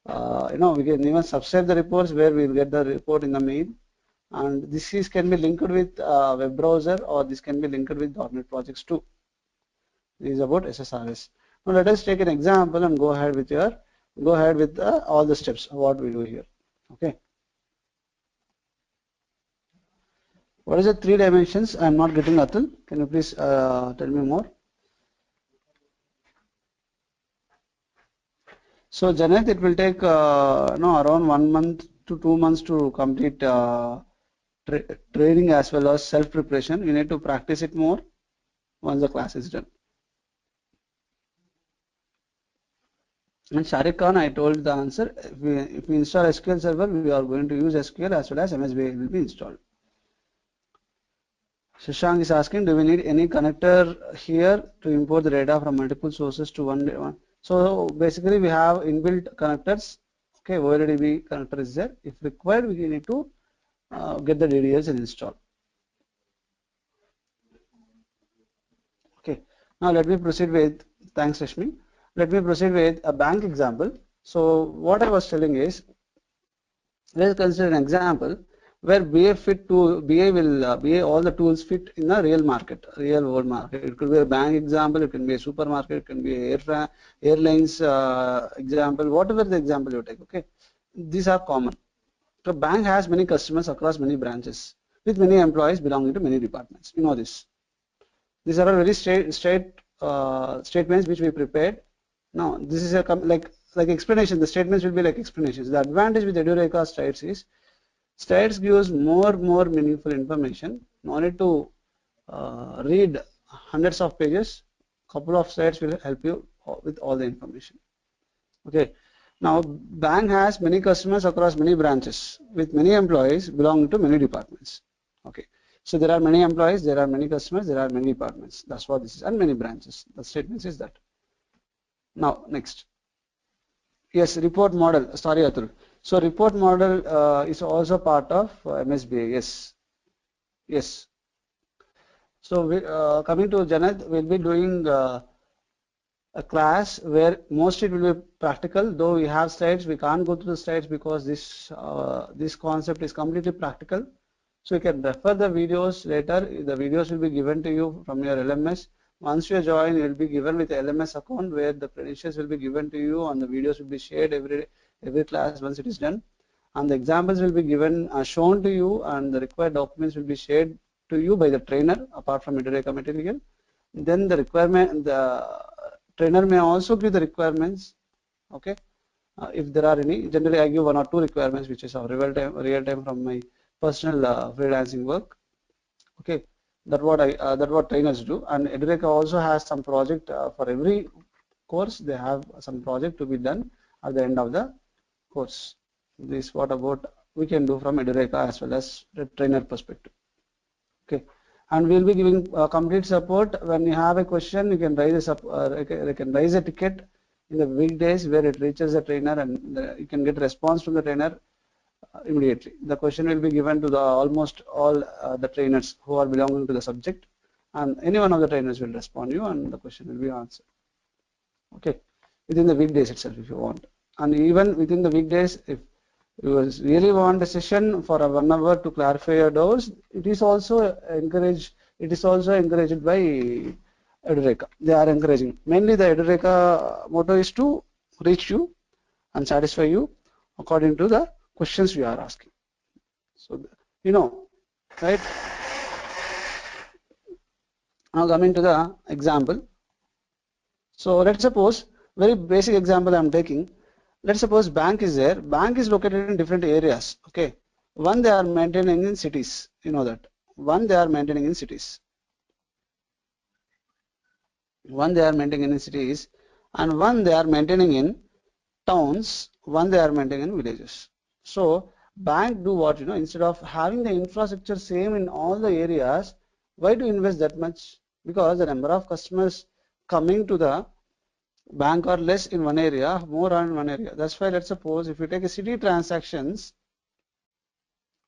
we can even subscribe the reports where we will get the report in the mail, and this can be linked with web browser, or this can be linked with .NET projects too. This is about SSRS. Now let us take an example and go ahead with all the steps of what we do here. Okay. What is the 3 dimensions? I am not getting Atul. Can you please tell me more? So Janet, it will take around 1 month to 2 months to complete training as well as self preparation. You need to practice it more once the class is done. And Sharik Khan, I told the answer. If we install SQL Server, we are going to use SQL as well as MSBI will be installed. Shashank is asking, do we need any connector here to import the data from multiple sources to one? So basically we have inbuilt connectors. Okay, OLDB connector is there. If required, we need to get the DDLs and install. Okay, now let me proceed with, thanks Rashmi. Let me proceed with a bank example. So what I was telling is, let's consider an example where BA all the tools fit in a real world market. It could be a bank example, it can be a supermarket, it can be a airlines example, whatever the example you take. Okay, these are common. The bank has many customers across many branches with many employees belonging to many departments. You know this. These are all very straight statements which we prepared Now this is a like explanation. The statements will be like explanations. The advantage with Edureka slides is slides gives more meaningful information. No need to read hundreds of pages. Couple of slides will help you with all the information. Okay. Now bank has many customers across many branches with many employees belonging to many departments. Okay. So there are many employees, there are many customers, there are many departments. That's what this is, and many branches. The statement is that. Now next. Yes, report model. Sorry, Atul. So report model is also part of MSBI. Yes, yes. So coming to Janat, we'll be doing a class where mostly it will be practical. Though we have slides, we can't go through the slides because this concept is completely practical. So you can refer the videos later. The videos will be given to you from your LMS. Once you join, you will be given with the LMS account where the credentials will be given to you and the videos will be shared every class once it is done. And the examples will be given shown to you, and the required documents will be shared to you by the trainer apart from Edureka material. Then the trainer may also give the requirements. Okay, if there are any. Generally, I give 1 or 2 requirements, which is of real time from my personal freelancing work. Okay, that's what trainers do. And Edureka also has some project for every course. They have some project to be done at the end of the course. This what about we can do from Edureka as well as the trainer perspective. Okay, and we'll be giving complete support. When you have a question, you can raise a ticket in the weekdays where it reaches the trainer, and you can get response from the trainer immediately. The question will be given to the almost all the trainers who are belonging to the subject, and any one of the trainers will respond you, and the question will be answered. Okay, within the weekdays itself, if you want, and even within the weekdays, if you really want a session for a 1 hour to clarify your doubts, it is also encouraged. It is also encouraged by Edureka. They are encouraging. Mainly, the Edureka motto is to reach you and satisfy you according to the questions you are asking. So, you know, right? Now coming to the example. So let's suppose, very basic example I am taking. Let's suppose bank is there. Bank is located in different areas. Okay. One they are maintaining in cities. You know that. One they are maintaining in cities. One they are maintaining in cities, and one they are maintaining in towns. One they are maintaining in villages. So bank do what, you know, instead of having the infrastructure same in all the areas, why to invest that much? Because the number of customers coming to the bank are less in one area, more on one area. That's why let's suppose if you take a city transactions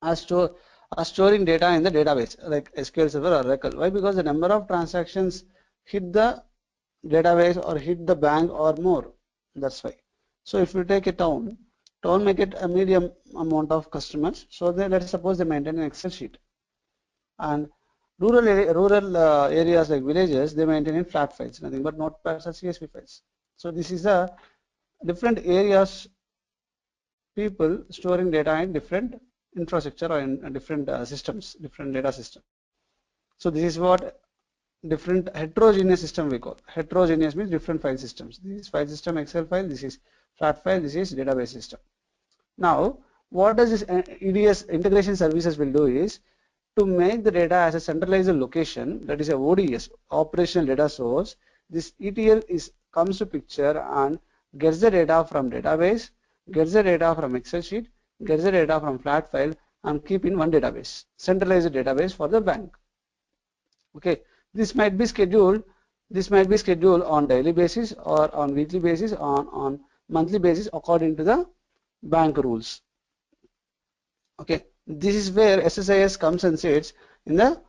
are storing data in the database like SQL Server or Oracle. Why? Because the number of transactions hit the database or hit the bank or more. That's why. So if you take a town may get a medium amount of customers. So then let's suppose they maintain an Excel sheet. And rural areas like villages, they maintain in flat files, nothing but notepads or CSV files. So this is a different areas, people storing data in different infrastructure or in different systems, different data systems. So this is what different heterogeneous system we call. Heterogeneous means different file systems. This is file system Excel file, this is flat file, this is database system. Now what does this EDS integration services will do is to make the data as a centralized location, that is a ODS, operational data source. This ETL comes to picture and gets the data from database, gets the data from Excel sheet, gets the data from flat file, and keep in one database, centralized database for the bank. Okay, this might be scheduled on daily basis or on weekly basis, on monthly basis according to the bank rules. Okay, this is where SSIS comes and sits in the,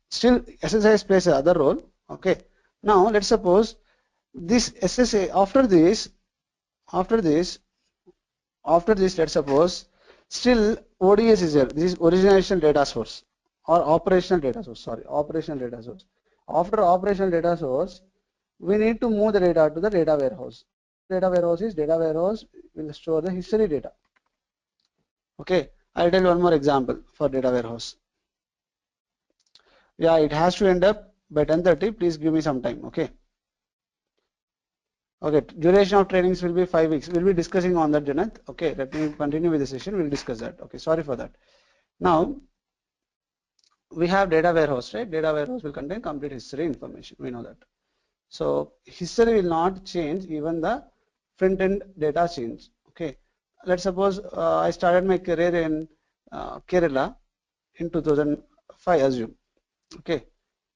still SSIS plays another role. Okay, now let's suppose this SSA after this let's suppose still ODS is there. This is origination data source or operational data source. Sorry, operational data source. After operational data source, we need to move the data to the data warehouse. Data warehouse will store the history data. Okay, I'll tell one more example for data warehouse. Yeah, it has to end up by 10:30. Please give me some time. Okay. Okay, duration of trainings will be 5 weeks. We'll be discussing on that, Janath. Okay, let me continue with the session. We'll discuss that. Okay, sorry for that. Now, we have data warehouse, right? Data warehouse will contain complete history information. We know that. So, history will not change, even the front end data change. Okay, let's suppose I started my career in Kerala in 2005, assume. Okay,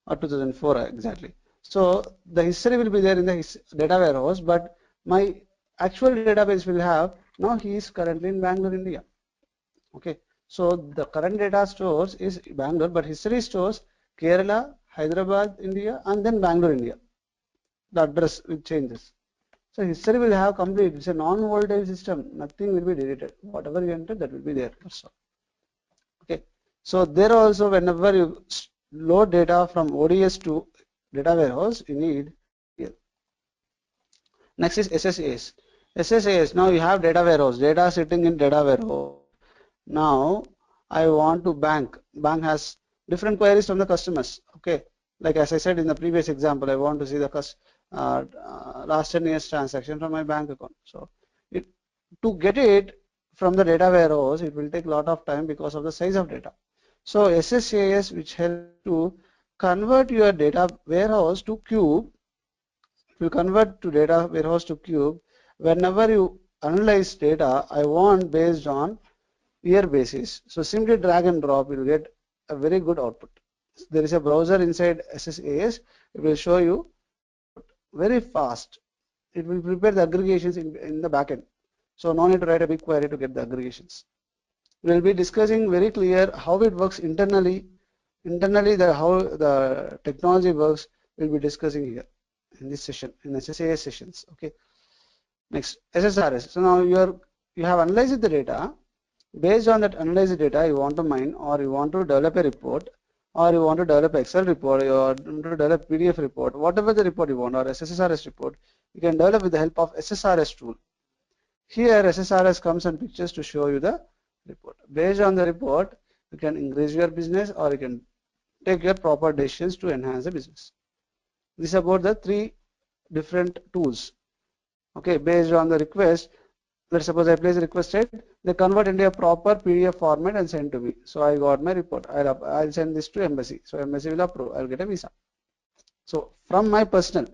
or 2004 exactly. So the history will be there in the data warehouse, but my actual database will have, now he is currently in Bangalore, India. Okay, so the current data stores is Bangalore, but history stores Kerala, Hyderabad, India, and then Bangalore, India. The address will changes. So history will have complete, it's a non-volatile system, nothing will be deleted. Whatever you enter, that will be there. Okay, so there also, whenever you load data from ODS to data warehouse, you need here. Next is SSAS. SSAS, now you have data warehouse, data sitting in data warehouse. Now I want to bank has different queries from the customers. Okay, like as I said in the previous example, I want to see the last 10 years transaction from my bank account. So to get it from the data warehouse, it will take a lot of time because of the size of data. So SSAS, which helps to convert your data warehouse to cube, will convert to data warehouse to cube. Whenever you analyze data, I want based on year basis. So simply drag and drop, you will get a very good output. There is a browser inside SSAS. It will show you very fast. It will prepare the aggregations in the backend. So no need to write a big query to get the aggregations. We will be discussing very clear how it works internally. Internally, how the technology works, we'll be discussing here in this session, in SSAS sessions. Okay. Next, SSRS. So now you have analyzed the data. Based on that analyzed data, you want to mine, or you want to develop a report, or you want to develop Excel report, or you want to develop PDF report, whatever the report you want, or SSRS report, you can develop with the help of SSRS tool. Here SSRS comes and pictures to show you the report. Based on the report, you can increase your business, or you can take your proper decisions to enhance the business. This is about the 3 different tools. Okay, based on the request, let's suppose I place a request state, they convert into a proper PDF format and send to me. So I got my report. I'll send this to embassy. So embassy will approve. I'll get a visa. So from my personal.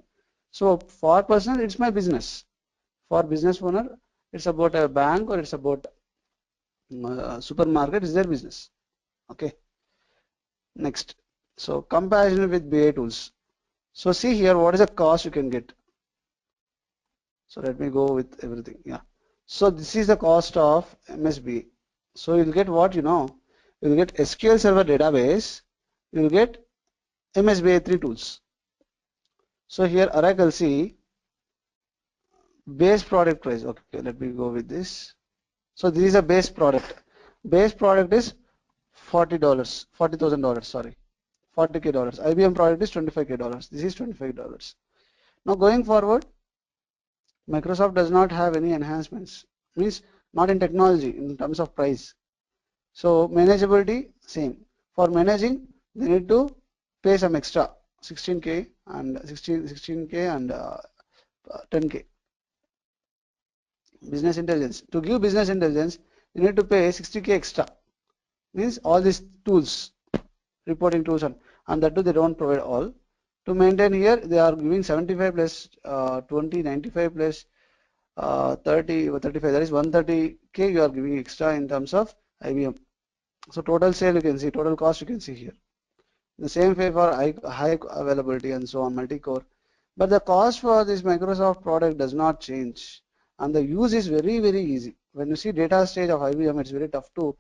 So for personal, it's my business. For business owner, it's about a bank, or it's about supermarket, is their business. Okay. Next. So comparison with BI tools. So see here, what is the cost you can get? So let me go with everything. Yeah. So this is the cost of MSBI. So you'll get what, you'll get SQL Server database, you'll get MSBI 3 tools. So here Oracle, see base product price. Okay, let me go with this. So this is a base product. Base product is $40,000, sorry, $40K. IBM product is $25K. This is $25. Now going forward, Microsoft does not have any enhancements, means not in technology in terms of price. So manageability, same. For managing, they need to pay some extra, 16K and 16K and 10K. Business intelligence. To give business intelligence, you need to pay 60K extra. Means all these tools, reporting tools, and that too they don't provide all. To maintain here, they are giving 75 plus 20, 95 plus 30 or 35. That is 130K you are giving extra in terms of IBM. So total sale you can see, total cost you can see here. The same way for high availability and so on, multi-core. But the cost for this Microsoft product does not change, and the use is very, very easy. When you see data stage of IBM, it's very tough to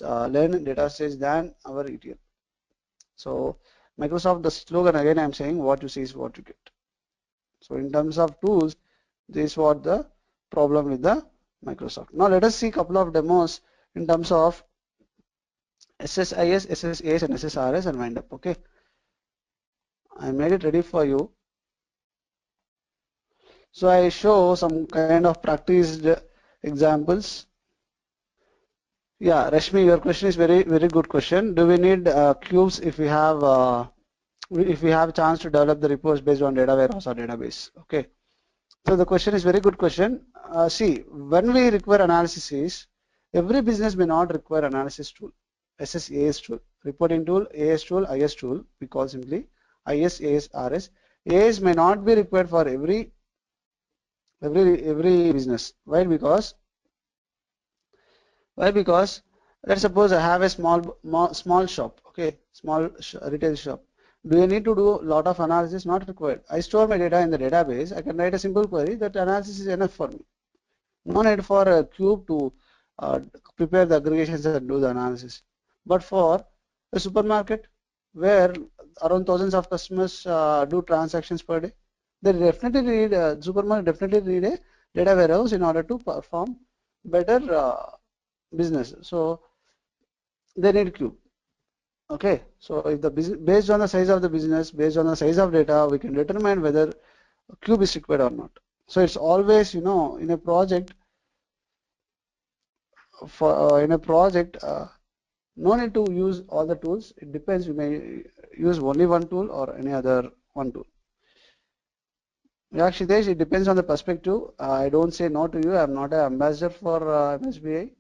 learn data stage than our ETL. So Microsoft, the slogan again I'm saying, what you see is what you get. So in terms of tools, this is what the problem with the Microsoft. Now let us see a couple of demos in terms of SSIS, SSAS and SSRS and wind up. Okay, I made it ready for you. So I show some kind of practiced examples. Yeah, Rashmi, your question is very, very good question. Do we need cubes if we have a chance to develop the reports based on data warehouse or database? Okay. So the question is very good question. See, when we require analysis is, every business may not require analysis tool, SSAS tool, reporting tool, AS tool, IS tool, we call simply IS, AS, RS. AS may not be required for every business. Why? Because let's suppose I have a small shop, okay, small retail shop. Do you need to do a lot of analysis? Not required. I store my data in the database. I can write a simple query. That analysis is enough for me. No need for a cube to prepare the aggregations and do the analysis. But for a supermarket where around thousands of customers do transactions per day, they definitely need supermarket definitely need a data warehouse in order to perform better business. So they need cube. Okay, so if the based on the size of the business, based on the size of data, we can determine whether cube is required or not. So it's always, in a project, no need to use all the tools. It depends. You may use only one tool or any other one tool. Yeah, Shitesh, it depends on the perspective. I don't say no to you. I'm not an ambassador for MSBI.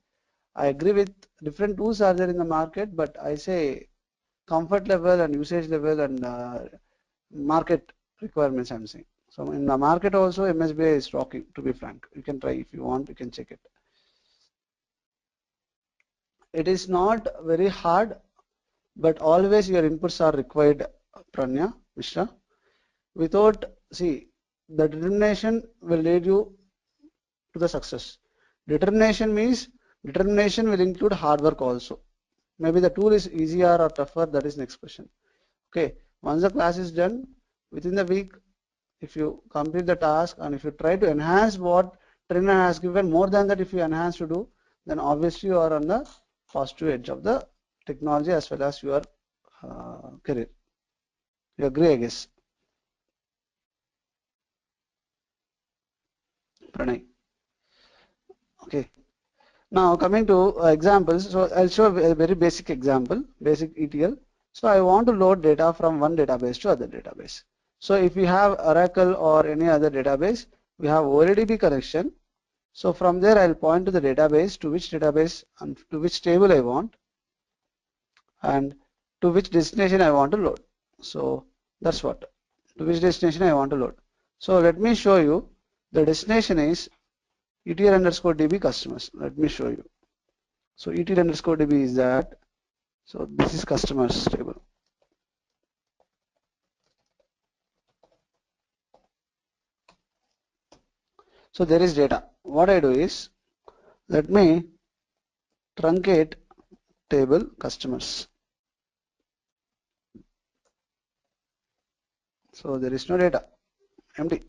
I agree with different tools are there in the market, but I say comfort level and usage level and market requirements I'm saying. So in the market also MSBI is rocking, to be frank. You can try if you want, you can check it. It is not very hard, but always your inputs are required, Pranya, Mishra. Without, see, the determination will lead you to the success. Determination means determination will include hard work also. Maybe the tool is easier or tougher, that is next question. Okay, once the class is done, within the week, if you complete the task and if you try to enhance what trainer has given, more than that if you enhance to do, then obviously you are on the positive edge of the technology as well as your career. You agree, I guess? Pranay. Okay. Now coming to examples, so I'll show a very basic example, basic ETL. So I want to load data from one database to other database. So if we have Oracle or any other database, we have OLEDB connection. So from there I'll point to the database, to which database and to which table I want and to which destination I want to load. So that's what, to which destination I want to load. So let me show you. The destination is ETL underscore DB customers. Let me show you. So ETL underscore DB is that. So this is customers table. So there is data. What I do is, let me truncate table customers. So there is no data, empty.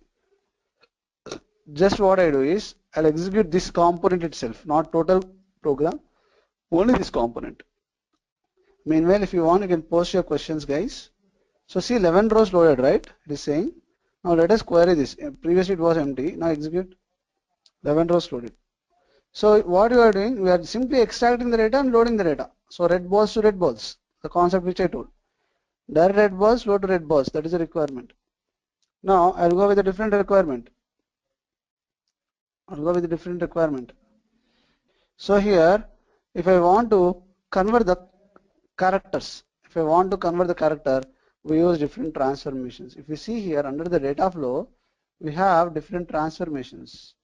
Just what I do is, I'll execute this component itself, not total program, only this component. Meanwhile, if you want, you can post your questions, guys. So see, 11 rows loaded, right? It is saying. Now let us query this. Previously it was empty. Now execute 11 rows loaded. So what you are doing, we are simply extracting the data and loading the data. So red balls to red balls, the concept which I told. Direct red balls, load to red balls, that is a requirement. Now I'll go with a different requirement. So here, if I want to convert the characters, we use different transformations. If you see here under the data flow, we have different transformations.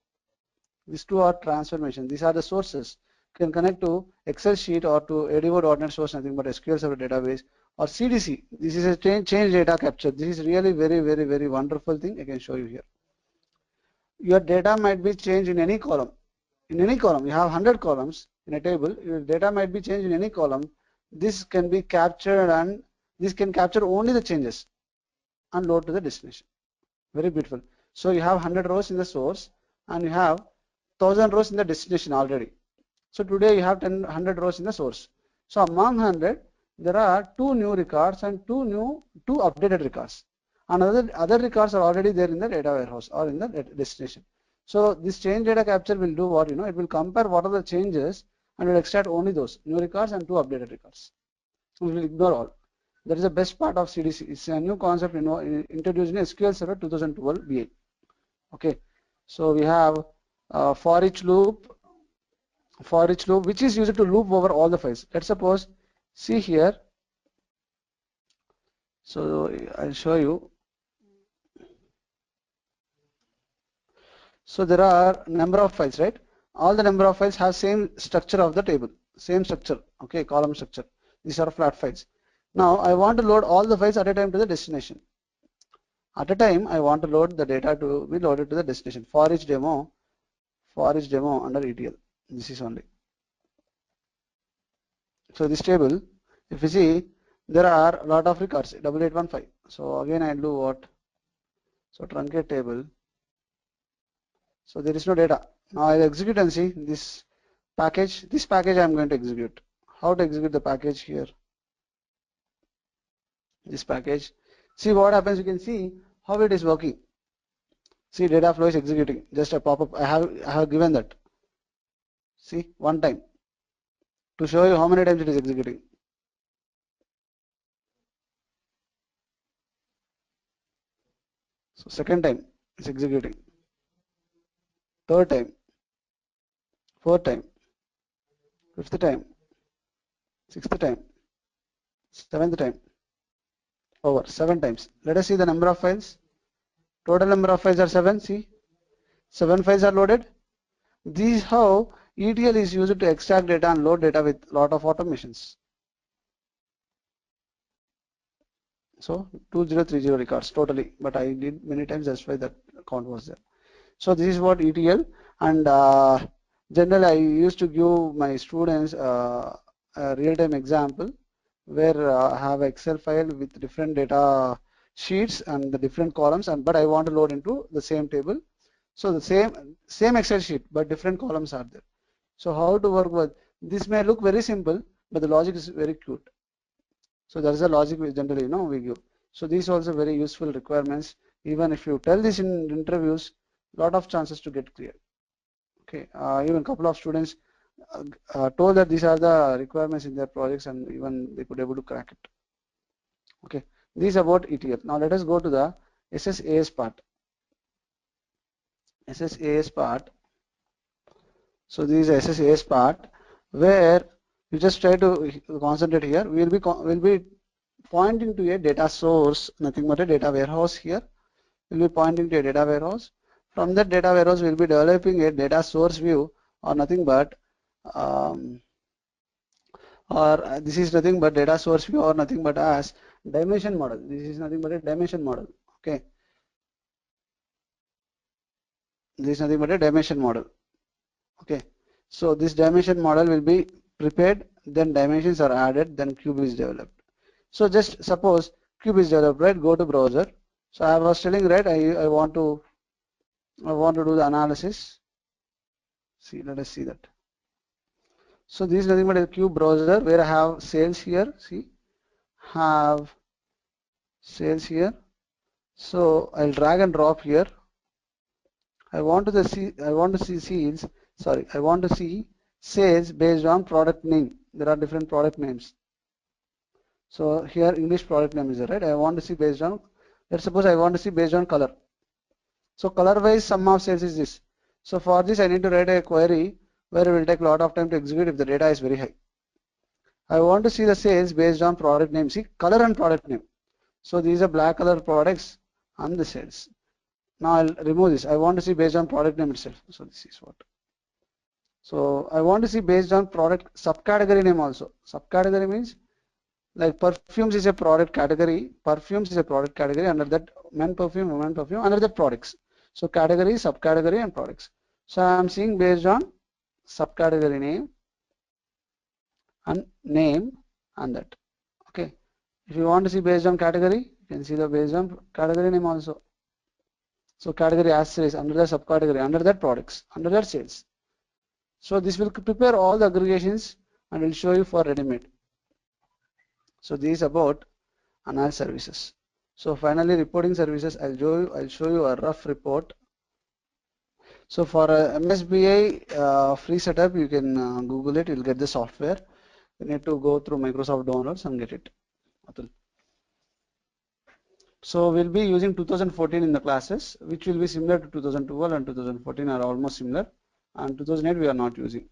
These two are transformations. These are the sources. You can connect to Excel sheet or to ADO.NET source, nothing but SQL Server database, or CDC. This is a change data capture. This is really very wonderful thing I can show you here. Your data might be changed in any column. In any column, you have 100 columns in a table. Your data might be changed in any column. This can be captured and this can capture only the changes and load to the destination. Very beautiful. So you have 100 rows in the source and you have 1000 rows in the destination already. So today you have 100 rows in the source. So among 100, there are 2 new records and 2 updated records. And other records are already there in the data warehouse or in the destination. So this change data capture will do what, it will compare what are the changes and will extract only those new records and 2 updated records. So we will ignore all. That is the best part of CDC. It's a new concept introduced in SQL Server 2012 BA. Okay. So we have for each loop which is used to loop over all the files. Let's suppose, see here, so I'll show you. So there are number of files, right? All the number of files have same structure of the table, same structure, okay, column structure. These are flat files. Now I want to load all the files at a time to the destination. At a time I want to load the data to be loaded to the destination. For each demo under ETL. This is only. So this table, if you see, there are a lot of records, 8815. So again I'll do what? So truncate table. So there is no data. Now I'll execute and see this package. This package I'm going to execute. How to execute the package here? This package. See what happens. You can see how it is working. See, data flow is executing. Just a pop-up. I have given that. See, one time to show you how many times it is executing. So second time it's executing. Third time. Fourth time. Fifth time. Sixth time. Seventh time. Over 7 times. Let us see the number of files. Total number of files are 7. See, 7 files are loaded. This is how ETL is used to extract data and load data with lot of automations. So 2030 records totally, but I did many times, that's why that count was there. So this is what ETL, and generally I used to give my students a real-time example where I have Excel file with different data sheets and the different columns, and but I want to load into the same table. So the same Excel sheet, but different columns are there. So how to work with this may look very simple, but the logic is very cute. So that is the logic we generally we give. So these are also very useful requirements. Even if you tell this in interviews, lot of chances to get clear. Okay, even a couple of students told that these are the requirements in their projects, and even they could able to crack it. Okay, this is about ETL. Now let us go to the SSAS part. SSAS part. So this is SSAS part where you just try to concentrate here. We'll be pointing to a data source, nothing but a data warehouse here. We'll be pointing to a data warehouse. From that data warehouse, we'll be developing a data source view, or nothing but this is nothing but data source view, or nothing but as dimension model. This is nothing but a dimension model. Okay, this is nothing but a dimension model. Okay, so this dimension model will be prepared, then dimensions are added, then cube is developed. So just suppose cube is developed, right? Go to browser. So I was telling, right, I want to do the analysis. See, let us see that. So this is nothing but a cube browser where I have sales here. See, have sales here. So I'll drag and drop here. I want to see sales based on product name. There are different product names. So here English product name is there, right? I want to see based on, let's suppose I want to see based on color. So color wise sum of sales is this. So for this I need to write a query where it will take a lot of time to execute if the data is very high. I want to see the sales based on product name. See, color and product name. So these are black color products and the sales. Now I'll remove this. I want to see based on product name itself. So this is what. So I want to see based on product subcategory name also. Subcategory means like perfumes is a product category. Perfumes is a product category. Under that, men perfume, women perfume. Under that, products. So category, subcategory, and products. So I'm seeing based on subcategory name and name and that. Okay. If you want to see based on category, you can see the based on category name also. So category as sales, under the subcategory, under that products, under that sales. So this will prepare all the aggregations and will show you for ready-made. So this is about analysis services. So finally, reporting services, I'll show you a rough report. So for MSBI free setup, you can Google it, you'll get the software. You need to go through Microsoft downloads and get it. Atul. So we'll be using 2014 in the classes, which will be similar to 2012 and 2014 are almost similar, and 2008 we are not using.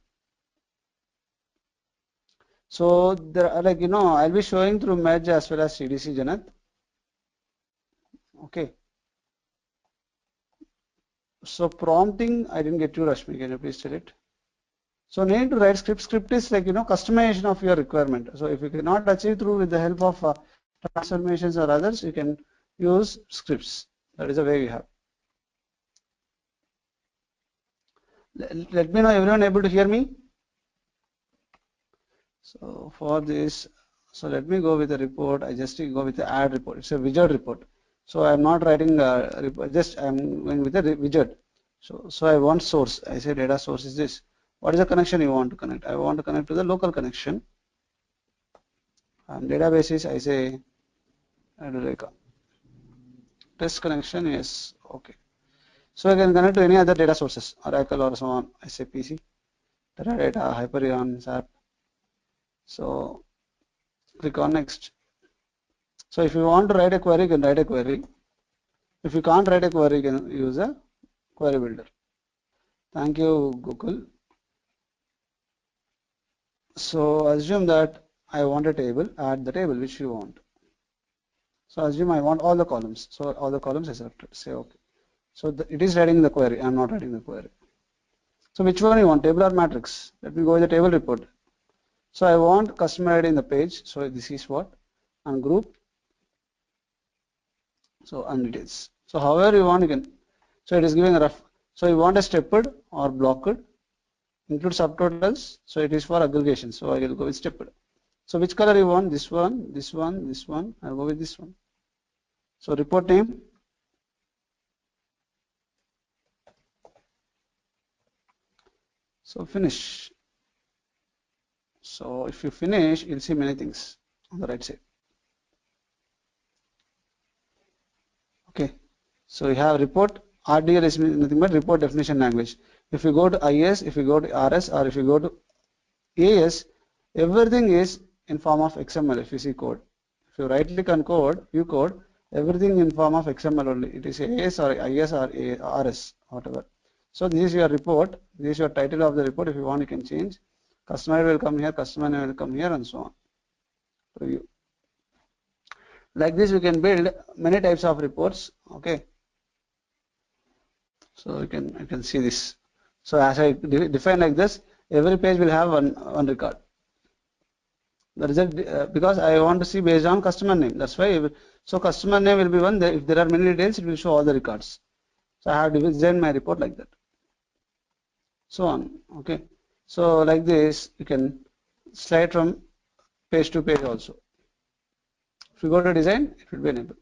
So there are, like, I'll be showing through Merge as well as CDC, Janath. Okay. So prompting, I didn't get you, Rashmi. Can you please tell it? So need to write script. Script is like, customization of your requirement. So if you cannot achieve through with the help of transformations or others, you can use scripts. That is the way we have. Let me know, everyone able to hear me? So for this, so let me go with the report. I just go with the add report. It's a widget report. So I'm not writing a report, just I'm going with a widget. So I want source. I say data source is this. What is the connection you want to connect? I want to connect to the local connection. Databases, I say Edureka. Test connection, yes, okay. So I can connect to any other data sources, Oracle or so on. I say PC, Teradata, Hyperion, SAP. So click on next. So if you want to write a query, you can write a query. If you can't write a query, you can use a query builder. Thank you, Google. So assume that I want a table, add the table which you want. So assume I want all the columns. So all the columns I selected, say okay. So it is writing the query, I am not writing the query. So which one you want, table or matrix? Let me go with the table report. So I want customer ID in the page. So this is what, and group. So and details. So however you want, you can. So it is giving a rough. So you want a stepped or blocked. Include subtotals. So it is for aggregation. So I will go with stepped. So which color you want? This one, this one, this one. I'll go with this one. So report name. So finish. So if you finish, you'll see many things on the right side. Okay. So you have report. RDL is nothing but report definition language. If you go to IS, if you go to RS, or if you go to AS, everything is in form of XML if you see code. If you right click on code, view code, everything in form of XML only. It is AS or IS or RS, whatever. So this is your report. This is your title of the report. If you want, you can change. Customer will come here, customer name will come here, and so on. Preview. Like this, we can build many types of reports. Okay. So you can see this. So as I define like this, every page will have one record. The result, because I want to see based on customer name. That's why. So customer name will be one. If there are many details, it will show all the records. So I have designed my report like that. So on. Okay. So like this, you can slide from page to page also. If you go to design, it will be enabled.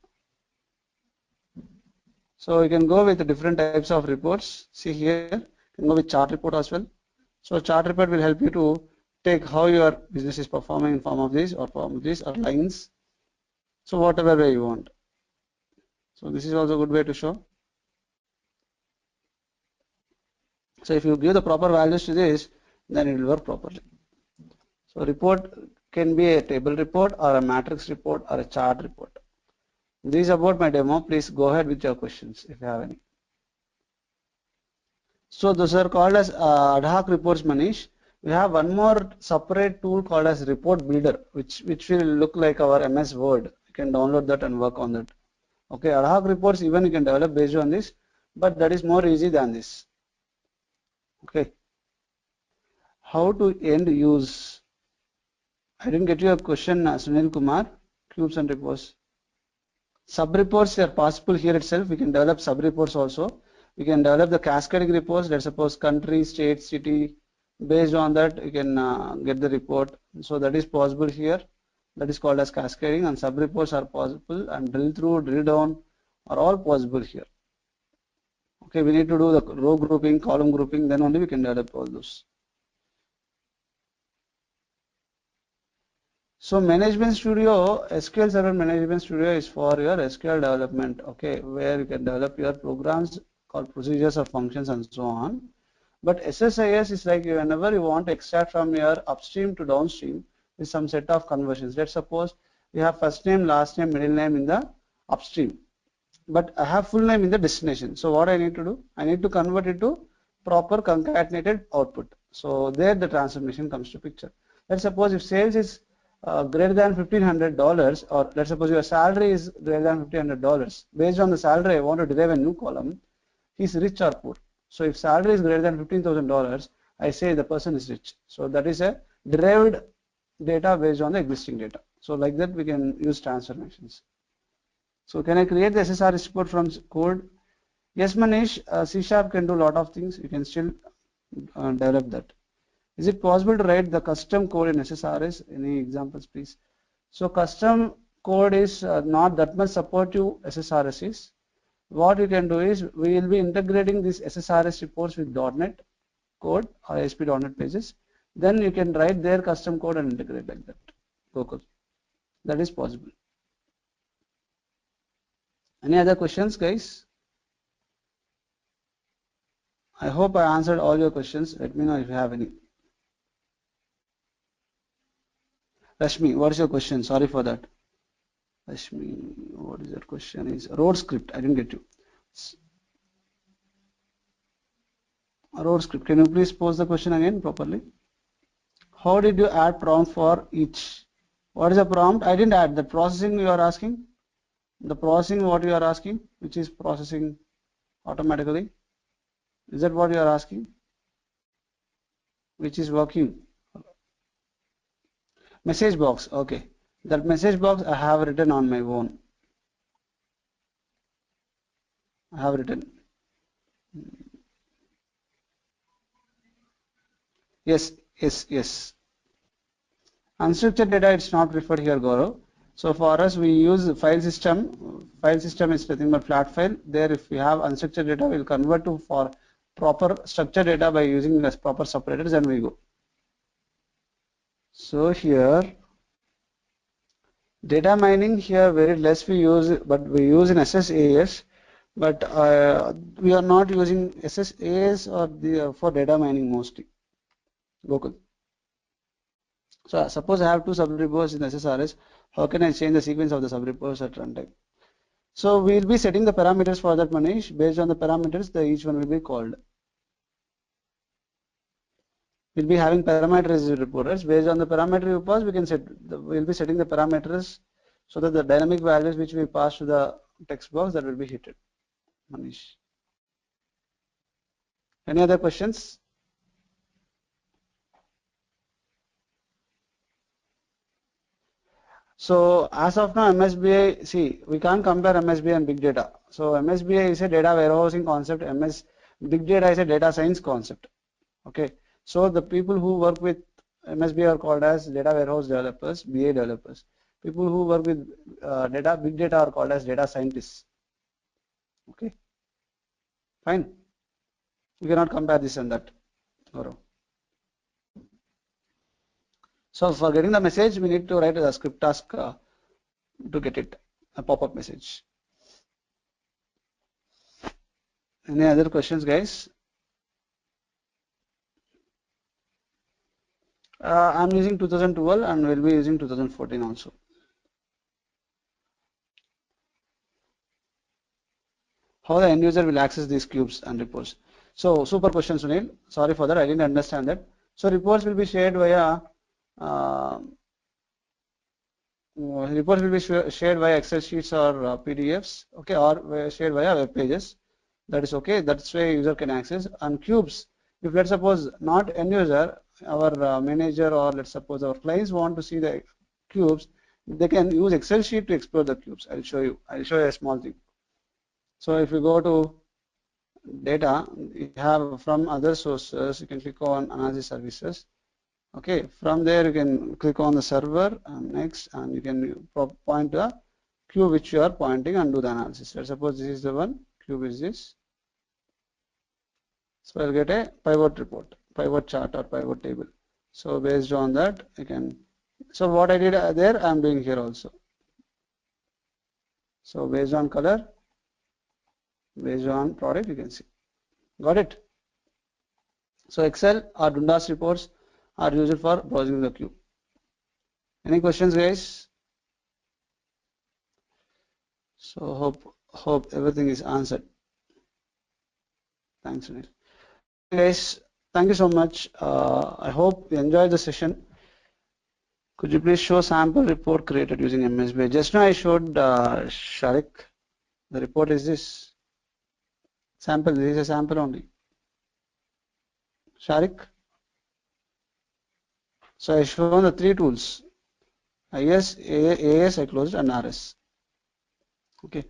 So you can go with the different types of reports. See here, you can go with chart report as well. So chart report will help you to take how your business is performing in form of this or form of this or lines. So whatever way you want. So this is also a good way to show. So if you give the proper values to this, then it will work properly. So report can be a table report or a matrix report or a chart report. This is about my demo. Please go ahead with your questions if you have any. So those are called as ad hoc reports, Manish. We have one more separate tool called as report builder, which will look like our MS Word. You can download that and work on that. Okay, ad hoc reports even you can develop based on this, but that is more easy than this. Okay. How to end use? I didn't get your question, Sunil Kumar. Cubes and reports. Sub-reports are possible here itself. We can develop sub-reports also. We can develop the cascading reports. Let's suppose country, state, city. Based on that, you can get the report. So that is possible here. That is called as cascading, and sub-reports are possible, and drill through, drill down are all possible here. Okay, we need to do the row grouping, column grouping, then only we can develop all those. So Management Studio, SQL Server Management Studio is for your SQL development, okay, where you can develop your programs called procedures or functions and so on. But SSIS is like whenever you want to extract from your upstream to downstream with some set of conversions. Let's suppose you have first name, last name, middle name in the upstream. but I have full name in the destination. So what I need to do? I need to convert it to proper concatenated output. So there the transformation comes to picture. Let's suppose if sales is greater than $1,500, or let's suppose your salary is greater than $1,500. Based on the salary, I want to derive a new column. He's rich or poor. So if salary is greater than $15,000, I say the person is rich. So that is a derived data based on the existing data. So like that we can use transformations. So can I create the SSRS report from code? Yes, Manish, C# can do a lot of things. You can still develop that. Is it possible to write the custom code in SSRS? Any examples, please? So custom code is not that much supportive SSRS is. What you can do is we will be integrating these SSRS reports with .NET code or ASP.NET pages. Then you can write their custom code and integrate like that. Gokul. That is possible. Any other questions, guys? I hope I answered all your questions. Let me know if you have any. Rashmi, what is your question? Sorry for that. Rashmi, what is your question? Is road script? I didn't get you. Road script. Can you please pose the question again properly? How did you add prompt for each? What is the prompt? I didn't add the processing you are asking. The processing what you are asking, which is processing automatically. Is that what you are asking? Which is working? Message box. Okay. That message box I have written on my own. I have written. Yes. Unstructured data, it's not preferred here, Gaurav. So for us, we use file system. File system is nothing but flat file. There, if we have unstructured data, we'll convert to for proper structured data by using the proper separators, and we go. So here, data mining here very less we use, but we use in SSAS. But we are not using SSAS or the for data mining mostly. Gokul. So suppose I have two subreports in SSRS. How can I change the sequence of the subreports at runtime? So we will be setting the parameters for that, Manish. Based on the parameters, each one will be called. We'll be having parameterized reporters. Based on the parameter you pass, we can set. We'll be setting the parameters so that the dynamic values which we pass to the text box that will be hit. Manish. Any other questions? So as of now, MSBI, see, we can't compare MSBI and big data. So MSBI is a data warehousing concept. Big data is a data science concept. Okay. So the people who work with MSBI are called as data warehouse developers, BA developers. People who work with big data are called as data scientists. Okay. Fine. You cannot compare this and that. So for getting the message, we need to write a script task to get it, a pop-up message. Any other questions, guys? I'm using 2012 and we'll be using 2014 also. How the end user will access these cubes and reports? So super question, Sunil. Sorry for that, I didn't understand that. So reports will be shared via shared via Excel sheets or PDFs, okay, or shared via web pages. That is okay. That's why user can access. And cubes, if let's suppose not end user, our manager or let's suppose our clients want to see the cubes, they can use Excel sheet to explore the cubes. I'll show you a small thing. So if you go to data, you have from other sources, you can click on analysis services. Okay, from there you can click on the server and next, and you can point the cube which you are pointing and do the analysis. Let's suppose this is the one, cube is this. So I'll get a pivot report, pivot chart or pivot table. So based on that, you can. So what I did there, I'm doing here also. So based on color, based on product, you can see. Got it? So Excel or Dundas reports are used for browsing the cube. Any questions, guys? So hope everything is answered. Thanks, Sunil. Guys, thank you so much. I hope you enjoyed the session. Could you please show sample report created using MSBI? Just now I showed Sharik. The report is this sample. This is a sample only. Sharik. So I shown the three tools: IS, AS, I closed, and RS. Okay.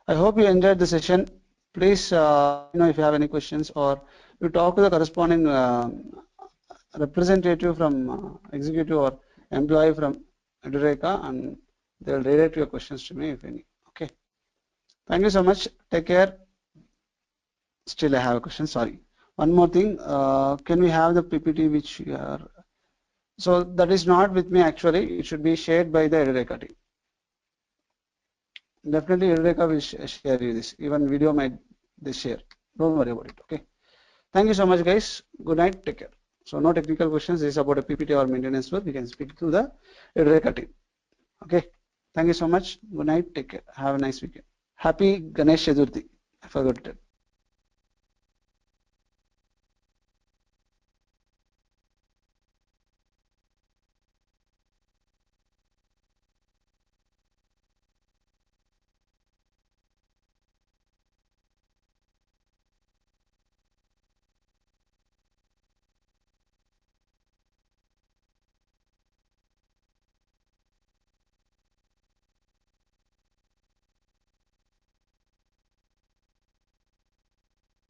I hope you enjoyed the session. Please, if you have any questions, or you talk to the corresponding representative from executive or employee from Edureka, and they will redirect your questions to me if any. Okay. Thank you so much. Take care. Still, I have a question. Sorry. One more thing. Can we have the PPT which you are? So that is not with me actually. It should be shared by the Edureka team. Definitely, Edureka will share you this. Even video might they share. Don't worry about it. Okay. Thank you so much, guys. Good night. Take care. So no technical questions. This is about a PPT or maintenance work. We can speak to the Edureka team. Okay. Thank you so much. Good night. Take care. Have a nice weekend. Happy Ganesh Chaturthi. I forgot it.